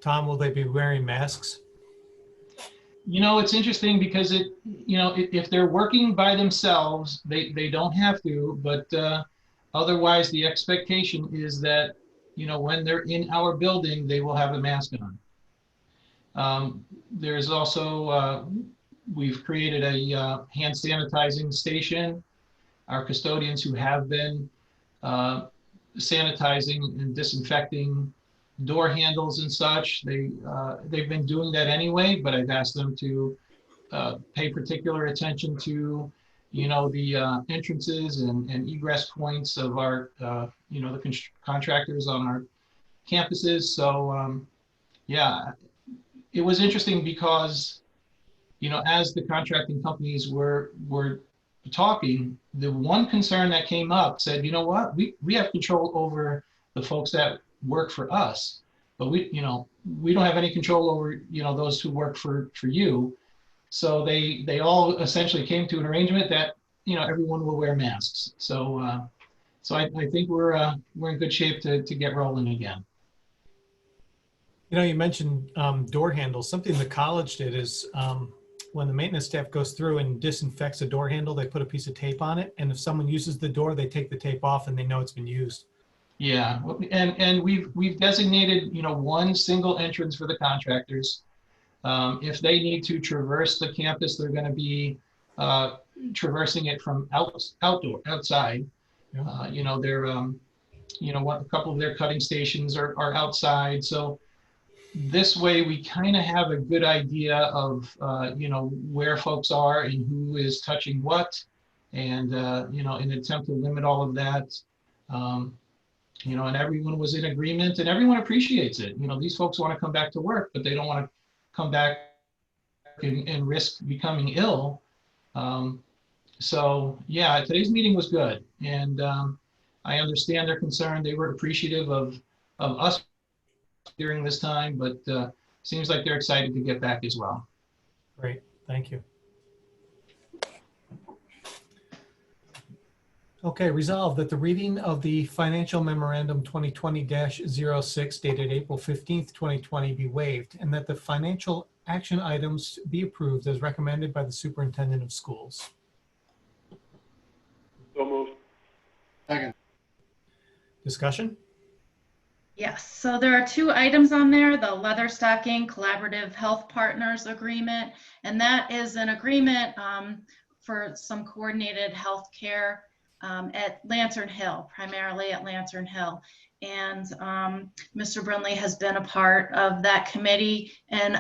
Tom, will they be wearing masks? It's interesting because if they're working by themselves, they don't have to, but otherwise the expectation is that, when they're in our building, they will have a mask on. There's also, we've created a hand sanitizing station. Our custodians who have been sanitizing and disinfecting door handles and such, they've been doing that anyway, but I've asked them to pay particular attention to, the entrances and egress points of our, the contractors on our campuses. So yeah, it was interesting because, as the contracting companies were talking, the one concern that came up said, you know what, we have control over the folks that work for us, but we don't have any control over, those who work for you. So they all essentially came to an arrangement that, everyone will wear masks. So I think we're in good shape to get rolling again. You mentioned door handles. Something the college did is when the maintenance staff goes through and disinfects a door handle, they put a piece of tape on it. And if someone uses the door, they take the tape off and they know it's been used. Yeah, and we've designated, one single entrance for the contractors. If they need to traverse the campus, they're going to be traversing it from outside. Yeah. They're, a couple of their cutting stations are outside. So this way we kind of have a good idea of, where folks are and who is touching what. And, in an attempt to limit all of that, and everyone was in agreement and everyone appreciates it. These folks want to come back to work, but they don't want to come back and risk becoming ill. So yeah, today's meeting was good. And I understand their concern. They were appreciative of us during this time, but seems like they're excited to get back as well. Great, thank you. Okay, resolved that the reading of the Financial Memorandum 2020-06 dated April 15th, 2020 be waived, and that the financial action items be approved as recommended by the Superintendent of Schools. So moved. Second. Discussion? Yes, so there are two items on there, the Leatherstocking Collaborative Health Partners Agreement, and that is an agreement for some coordinated health care at Lantern Hill, primarily at Lantern Hill. And Mr. Brindley has been a part of that committee. And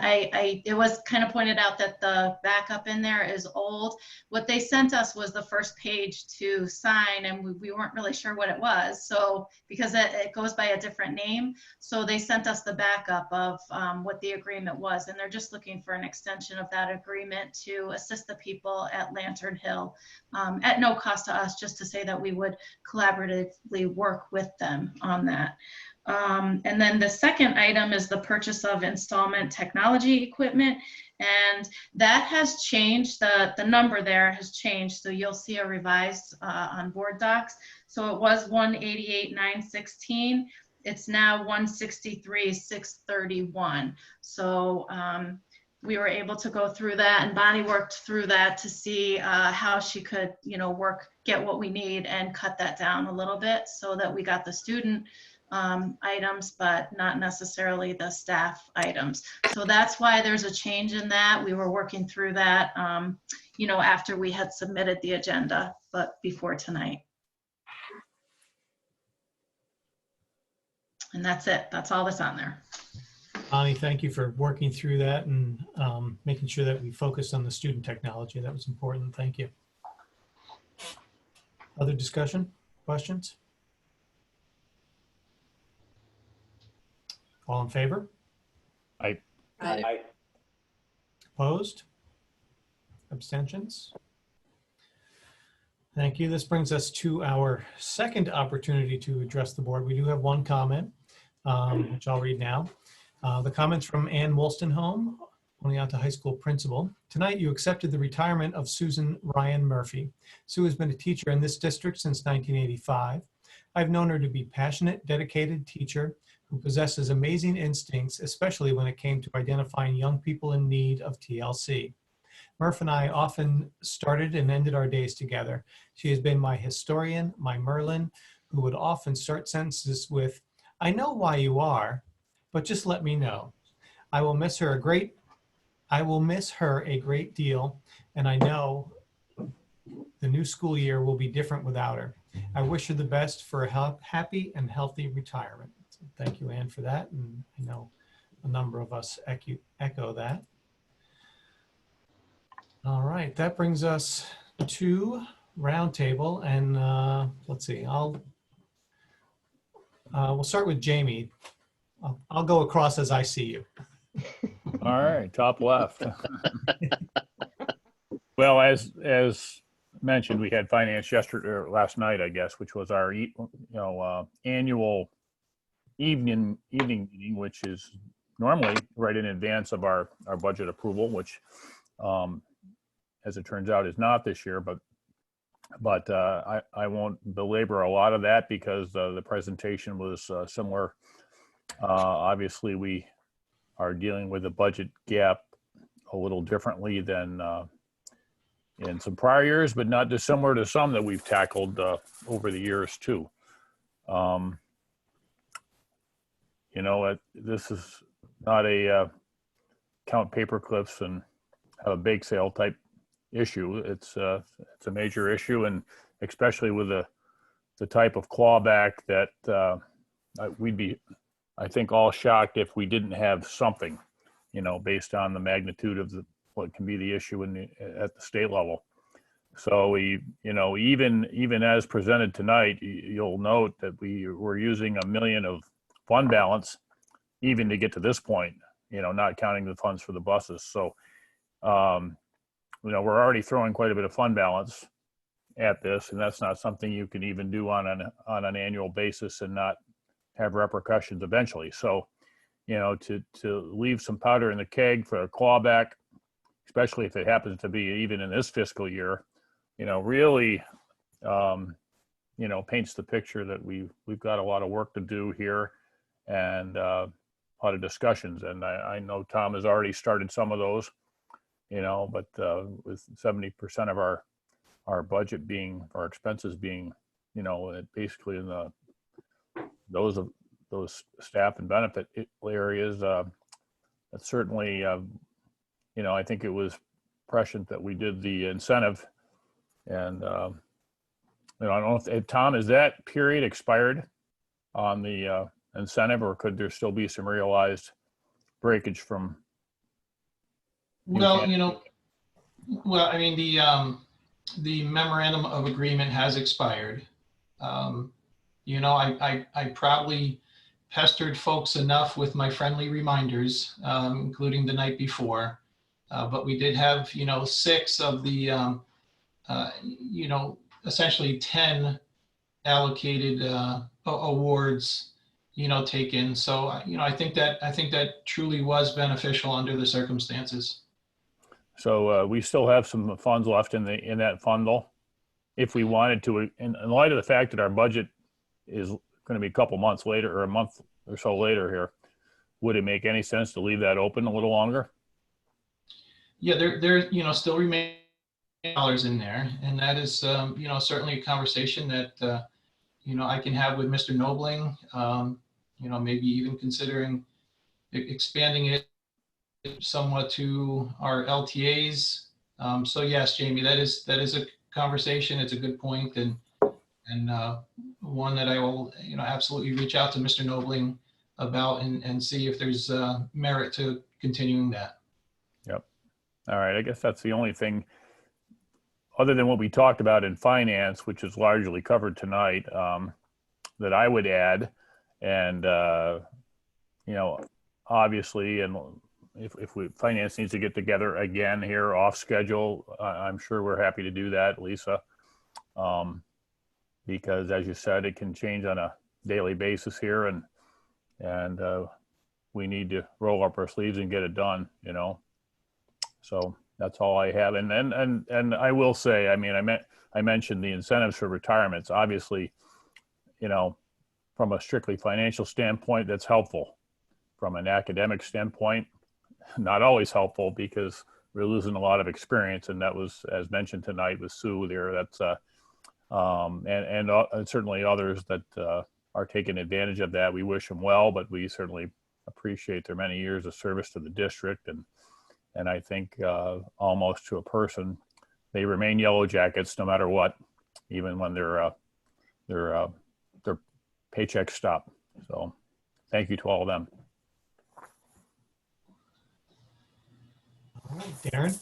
it was kind of pointed out that the backup in there is old. What they sent us was the first page to sign, and we weren't really sure what it was. So because it goes by a different name. So they sent us the backup of what the agreement was. And they're just looking for an extension of that agreement to assist the people at Lantern Hill at no cost to us, just to say that we would collaboratively work with them on that. And then the second item is the purchase of installment technology equipment, and that has changed. The number there has changed, so you'll see a revised on board docs. So it was 188,916. It's now 163,631. So we were able to go through that, and Bonnie worked through that to see how she could, get what we need and cut that down a little bit so that we got the student items, but not necessarily the staff items. So that's why there's a change in that. We were working through that, you know, after we had submitted the agenda, but before tonight. And that's it. That's all that's on there. Bonnie, thank you for working through that and making sure that we focused on the student technology. That was important. Thank you. Other discussion, questions? All in favor? Aye. Aye. Opposed? Abstentions? Thank you. This brings us to our second opportunity to address the board. We do have one comment, which I'll read now. The comment's from Ann Wolstenholme, Oneonta High School principal. Tonight, you accepted the retirement of Susan Ryan Murphy. Sue has been a teacher in this district since 1985. I've known her to be passionate, dedicated teacher who possesses amazing instincts, especially when it came to identifying young people in need of TLC. Murph and I often started and ended our days together. She has been my historian, my Merlin, who would often start sentences with, "I know why you are, but just let me know." I will miss her a great deal, and I know the new school year will be different without her. I wish her the best for a happy and healthy retirement. So thank you, Ann, for that, and I know a number of us echo that. All right, that brings us to roundtable, and let's see. We'll start with Jamie. I'll go across as I see you. All right, top left. Well, as mentioned, we had finance yesterday or last night, I guess, which was our annual evening meeting, which is normally right in advance of our budget approval, which as it turns out is not this year, but I won't belabor a lot of that because the presentation was similar. Obviously, we are dealing with a budget gap a little differently than in some prior years, but not dissimilar to some that we've tackled over the years too. This is not a count paper clips and have a bake sale type issue. It's a major issue, and especially with the type of clawback that we'd be, I think, all shocked if we didn't have something, based on the magnitude of what can be the issue at the state level. So we, even as presented tonight, you'll note that we were using $1 million of fund balance even to get to this point, not counting the funds for the buses. So, we're already throwing quite a bit of fund balance at this, and that's not something you can even do on an annual basis and not have repercussions eventually. So, to leave some powder in the keg for a clawback, especially if it happens to be even in this fiscal year, really, paints the picture that we've got a lot of work to do here and a lot of discussions. And I know Tom has already started some of those, but with 70% of our budget being, our expenses being, basically in those staff and benefit areas, that's certainly, I think it was prescient that we did the incentive. And, I don't know if Tom, is that period expired on the incentive, or could there still be some realized breakage from? Well, I mean, the memorandum of agreement has expired. I probably pestered folks enough with my friendly reminders, including the night before. But we did have, 6 of the, essentially 10 allocated awards, taken. So, I think that truly was beneficial under the circumstances. So we still have some funds left in that fundle, if we wanted to. In light of the fact that our budget is going to be a couple months later, or a month or so later here, would it make any sense to leave that open a little longer? Yeah, there still remain dollars in there, and that is certainly a conversation that I can have with Mr. Nobling, maybe even considering expanding it somewhat to our LTAs. So yes, Jamie, that is a conversation. It's a good point, and one that I will, absolutely reach out to Mr. Nobling about and see if there's merit to continuing that. Yep. All right. I guess that's the only thing other than what we talked about in finance, which is largely covered tonight, that I would add. And, obviously, and if finance needs to get together again here off schedule, I'm sure we're happy to do that, Lisa. Because as you said, it can change on a daily basis here, and we need to roll up our sleeves and get it done, So that's all I have. And I will say, I mentioned the incentives for retirements. Obviously, from a strictly financial standpoint, that's helpful. From an academic standpoint, not always helpful because we're losing a lot of experience. And that was, as mentioned tonight with Sue there, that's and certainly others that are taking advantage of that. We wish them well, but we certainly appreciate their many years of service to the district. And I think almost to a person, they remain Yellow Jackets no matter what, even when their paychecks stop. So thank you to all of them. All right, Darren?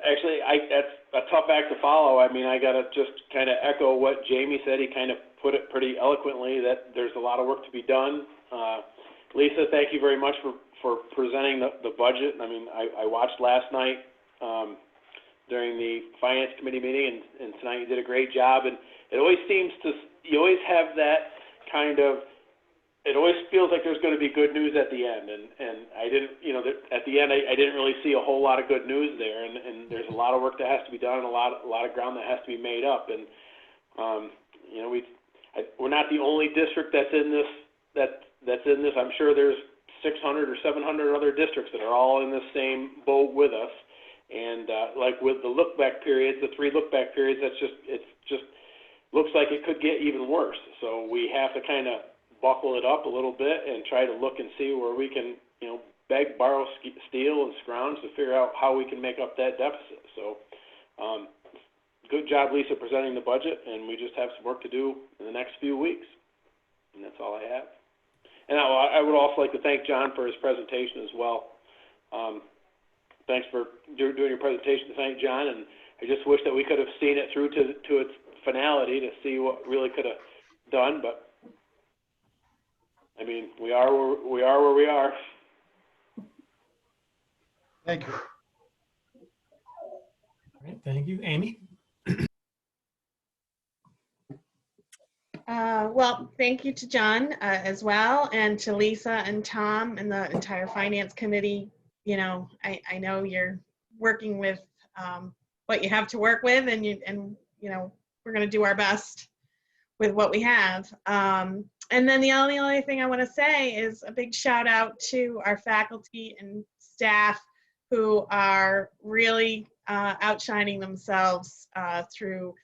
Actually, that's a tough act to follow. I got to just kind of echo what Jamie said. He kind of put it pretty eloquently that there's a lot of work to be done. Lisa, thank you very much for presenting the budget. I watched last night during the Finance Committee meeting, and tonight you did a great job. And it always seems you always have that kind of, it always feels like there's going to be good news at the end. And I didn't, at the end, I didn't really see a whole lot of good news there. And there's a lot of work that has to be done and a lot of ground that has to be made up. And, we're not the only district that's in this, that's in this. I'm sure there's 600 or 700 other districts that are all in the same boat with us. And like with the look back periods, the 3 look back periods, it's just looks like it could get even worse. So we have to kind of buckle it up a little bit and try to look and see where we can, beg, borrow, steal, and scrounge to figure out how we can make up that deficit. So good job, Lisa, presenting the budget, and we just have some work to do in the next few weeks. And that's all I have. And I would also like to thank John for his presentation as well. Thanks for doing your presentation to thank John, and I just wish that we could have seen it through to its finality to see what really could have done, but we are where we are. Thank you. All right, thank you. Amy? Well, thank you to John as well, and to Lisa and Tom and the entire Finance Committee. I know you're working with what you have to work with, and we're going to do our best with what we have. And then the only other thing I want to say is a big shout out to our faculty and staff who are really outshining themselves through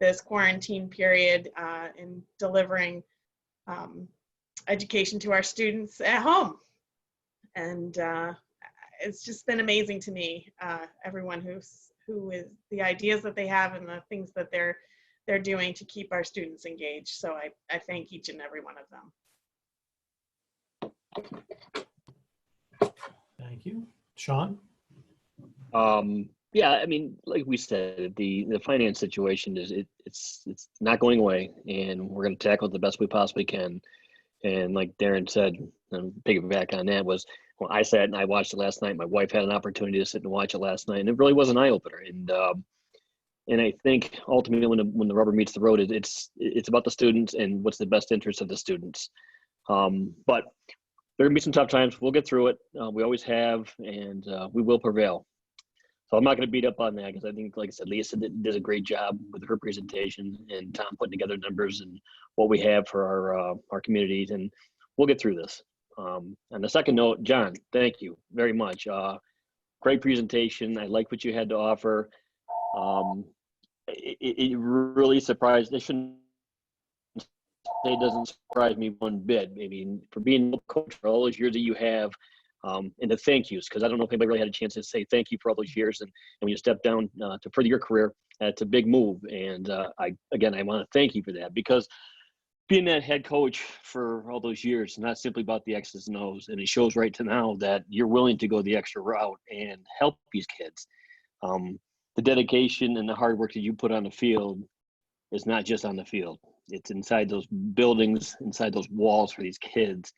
this quarantine period in delivering education to our students at home. And it's just been amazing to me, everyone who is the ideas that they have and the things that they're doing to keep our students engaged. So I thank each and every one of them. Thank you. Sean? Yeah, like we said, the finance situation it's not going away, and we're going to tackle it the best we possibly can. And like Darren said, and piggyback on that was, when I sat and I watched it last night, my wife had an opportunity to sit and watch it last night, and it really was an eye opener. And I think ultimately when the rubber meets the road, it's about the students and what's the best interest of the students. But there are going to be some tough times. We'll get through it. We always have, and we will prevail. So I'm not going to beat up on that because I think, like I said, Lisa did a great job with her presentation, and Tom putting together numbers and what we have for our communities, and we'll get through this. On the second note, John, thank you very much. Great presentation. I like what you had to offer. it really surprised. It shouldn't say it doesn't surprise me one bit. I mean, for being a coach for all those years that you have, and the thank yous, because I don't know if anybody really had a chance to say thank you for all those years. And when you step down to further your career, it's a big move. And I want to thank you for that, because being that head coach for all those years, not simply about the X's and O's. And it shows right to now that you're willing to go the extra route and help these kids. The dedication and the hard work that you put on the field is not just on the field. It's inside those buildings, inside those walls for these kids.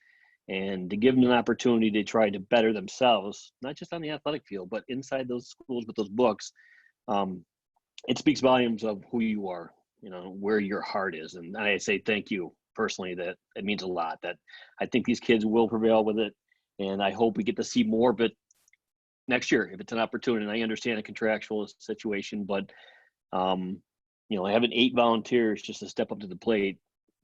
And to give them an opportunity to try to better themselves, not just on the athletic field, but inside those schools with those books, it speaks volumes of who you are, you know, where your heart is. And I say thank you personally, that it means a lot, that I think these kids will prevail with it. And I hope we get to see more of it next year, if it's an opportunity. And I understand a contractual situation, but, you know, having 8 volunteers just to step up to the plate,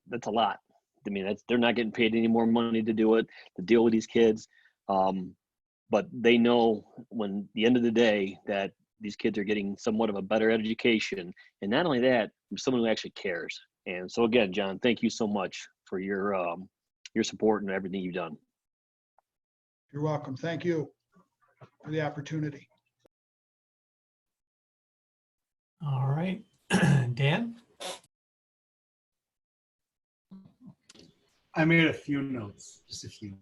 that's a lot. I mean, they're not getting paid any more money to do it, to deal with these kids. But they know when the end of the day that these kids are getting somewhat of a better education. And not only that, someone who actually cares. And so again, John, thank you so much for your support and everything you've done. You're welcome. Thank you for the opportunity. All right. Dan? I made a few notes, just a few.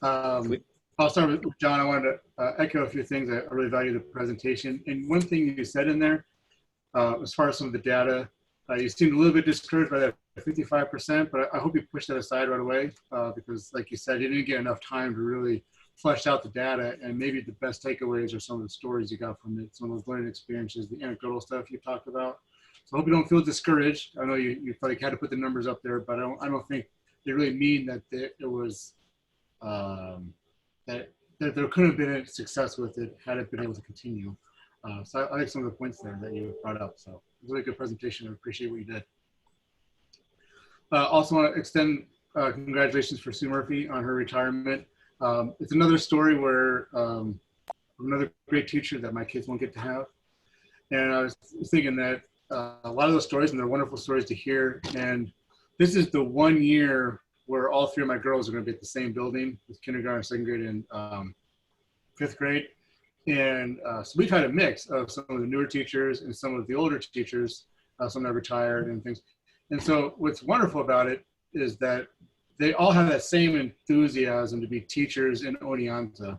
I'll start with John. I wanted to echo a few things. I really value the presentation. And one thing you said in there, as far as some of the data, you seemed a little bit discouraged by that 55%, but I hope you push that aside right away, because like you said, you didn't get enough time to really flesh out the data, and maybe the best takeaways are some of the stories you got from it, some of those learning experiences, the anecdotal stuff you talked about. So I hope you don't feel discouraged. I know you probably had to put the numbers up there, but I don't think they really mean that it was, that there couldn't have been a success with it had it been able to continue. So I like some of the points there that you brought up. So it was a really good presentation. I appreciate what you did. Also want to extend congratulations for Sue Murphy on her retirement. It's another story where another great teacher that my kids won't get to have. And I was thinking that a lot of those stories, and they're wonderful stories to hear. And this is the one year where all 3 of my girls are going to be at the same building, with kindergarten, 2nd grade, and 5th grade. And so we've had a mix of some of the newer teachers and some of the older teachers, some that retired and things. And so what's wonderful about it is that they all have that same enthusiasm to be teachers in Oneonta.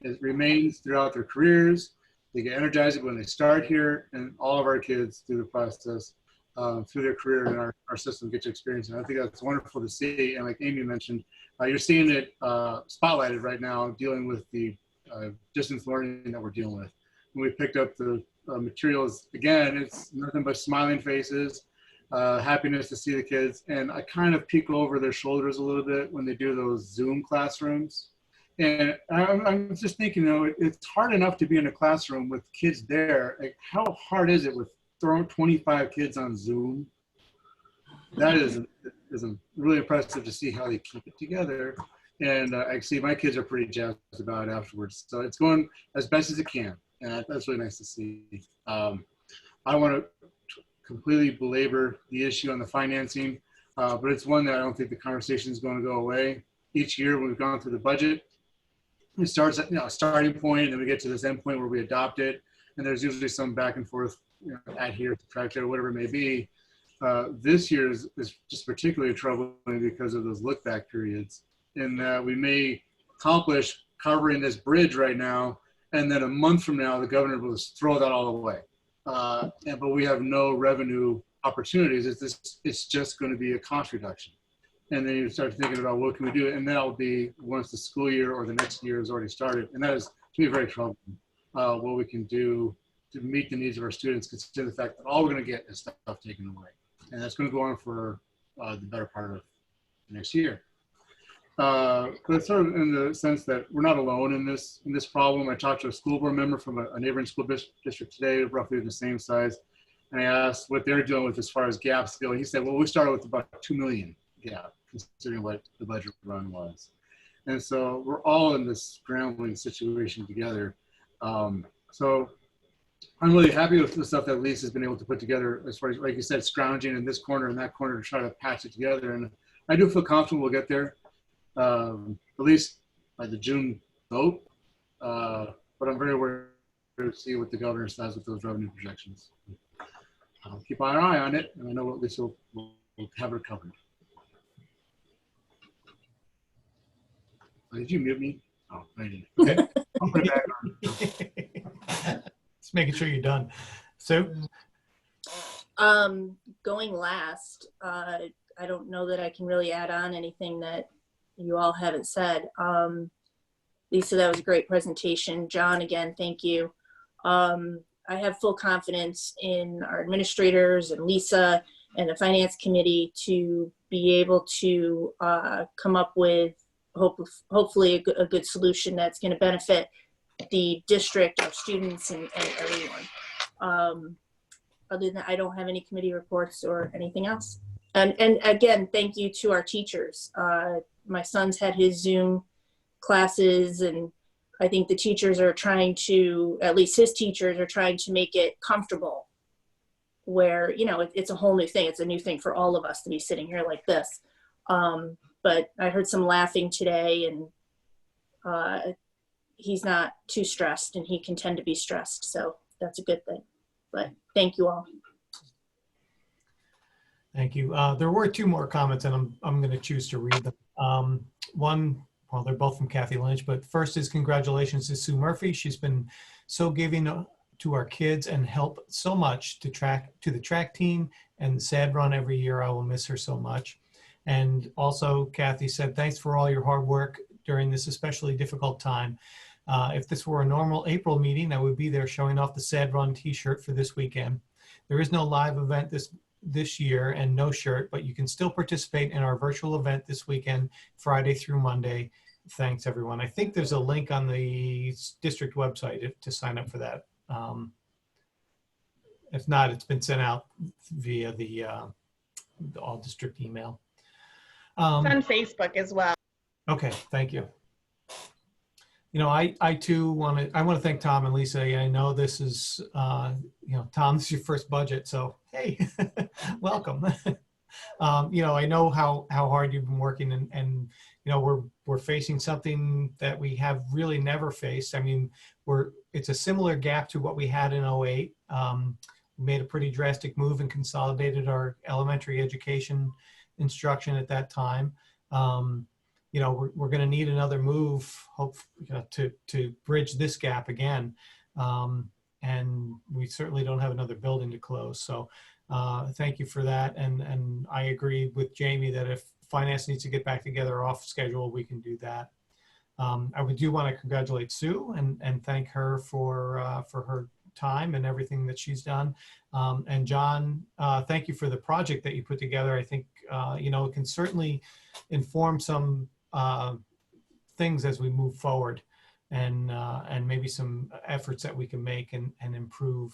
It remains throughout their careers. They get energized when they start here, and all of our kids through the process, through their career in our system, get to experience it. I think that's wonderful to see. And like Amy mentioned, you're seeing it spotlighted right now, dealing with the distance learning that we're dealing with. When we picked up the materials, again, it's nothing but smiling faces, happiness to see the kids. And I kind of peek over their shoulders a little bit when they do those Zoom classrooms. And I'm just thinking, you know, it's hard enough to be in a classroom with kids there. Like, how hard is it with throwing 25 kids on Zoom? That is really impressive to see how they keep it together. And I see my kids are pretty jazzed about it afterwards. So it's going as best as it can. And that's really nice to see. I don't want to completely belabor the issue on the financing, but it's one that I don't think the conversation is going to go away. Each year when we've gone through the budget, it starts at a starting point, and then we get to this end point where we adopt it. And there's usually some back and forth, add here, subtract there, whatever it may be. This year is just particularly troubling because of those look back periods. And we may accomplish covering this bridge right now, and then a month from now, the governor will just throw that all away. But we have no revenue opportunities. It's just going to be a cost reduction. And then you start thinking about what can we do, and that'll be once the school year or the next year has already started. And that is, to me, very troubling. What we can do to meet the needs of our students, consider the fact that all we're going to get is stuff taken away, and that's going to go on for the better part of the next year. But it's sort of in the sense that we're not alone in this problem. I talked to a school board member from a neighboring school district today, roughly the same size, and I asked what they're dealing with as far as gaps go. He said, well, we started with about 2 million gap, considering what the budget run was. And so we're all in this scrambling situation together. So I'm really happy with the stuff that Lisa's been able to put together as far as, like you said, scrounging in this corner and that corner to try to patch it together. And I do feel confident we'll get there, at least by the June vote. But I'm very worried to see what the governor says with those revenue projections. I'll keep an eye on it, and I know at least we'll have it covered. Did you mute me? Oh, I didn't. Okay. I'll put it back on. Just making sure you're done. So, Going last, I don't know that I can really add on anything that you all haven't said. Lisa, that was a great presentation. John, again, thank you. I have full confidence in our administrators and Lisa and the finance committee to be able to come up with hopefully a good solution that's going to benefit the district, our students, and everyone. Other than that, I don't have any committee reports or anything else. And again, thank you to our teachers. My son's had his Zoom classes, and I think the teachers are trying to, at least his teachers are trying to make it comfortable where, you know, it's a whole new thing. It's a new thing for all of us to be sitting here like this. But I heard some laughing today, and he's not too stressed, and he can tend to be stressed. So that's a good thing. But thank you all. thank you. There were two more comments, and I'm going to choose to read them. One, well, they're both from Kathy Lynch, but first is congratulations to Sue Murphy. She's been so giving to our kids and help so much to the track team and the SAD run every year. I will miss her so much. And also Kathy said, thanks for all your hard work during this especially difficult time. If this were a normal April meeting, I would be there showing off the SAD Run t-shirt for this weekend. There is no live event this year and no shirt, but you can still participate in our virtual event this weekend, Friday through Monday. Thanks, everyone. I think there's a link on the district website to sign up for that. If not, it's been sent out via the all district email. It's on Facebook as well. Okay, thank you. You know, I too want to thank Tom and Lisa. I know this is, you know, Tom, this is your first budget, so hey, welcome. You know, I know how hard you've been working, and you know, we're facing something that we have really never faced. I mean, it's a similar gap to what we had in 08. We made a pretty drastic move and consolidated our elementary education instruction at that time. You know, we're going to need another move, hopefully, you know, to bridge this gap again. And we certainly don't have another building to close. So thank you for that. And I agree with Jamie that if finance needs to get back together off schedule, we can do that. I do want to congratulate Sue and thank her for her time and everything that she's done. And John, thank you for the project that you put together. I think, you know, it can certainly inform some things as we move forward, and maybe some efforts that we can make and improve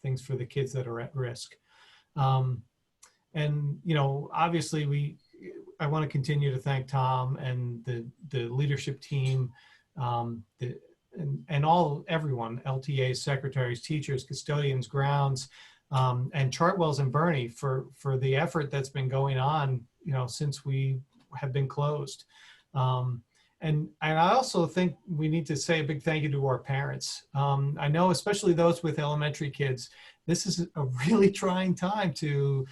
things for the kids that are at risk. And, you know, obviously I want to continue to thank Tom and the leadership team, and everyone, LTAs, secretaries, teachers, custodians, grounds, and Chartwells and Bernie for the effort that's been going on, you know, since we have been closed. And I also think we need to say a big thank you to our parents. I know, especially those with elementary kids, this is a really trying time to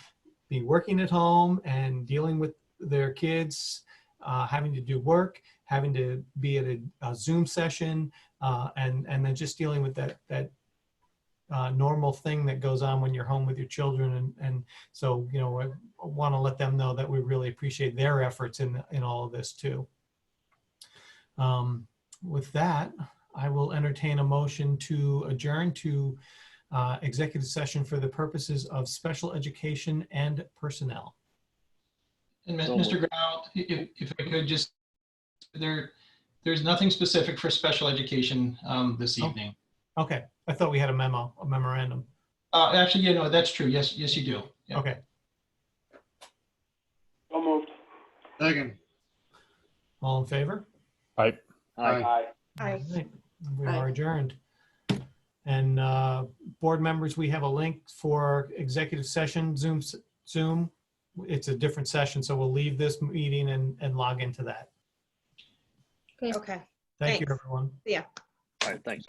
be working at home and dealing with their kids, having to do work, having to be at a Zoom session, and then just dealing with that normal thing that goes on when you're home with your children. And so, you know, I want to let them know that we really appreciate their efforts in all of this too. With that, I will entertain a motion to adjourn to executive session for the purposes of special education and personnel. And Mr. Grau, if I could just, there's nothing specific for special education this evening. Okay, I thought we had a memorandum. Actually, yeah, no, that's true. Yes, you do. Yeah. Okay. So moved. Second. All in favor? Aye. Aye. Aye. All right. We are adjourned. And board members, we have a link for executive session Zoom. It's a different session, so we'll leave this meeting and log into that. Okay. Thank you, Thanks. everyone. Yeah. All right, thanks.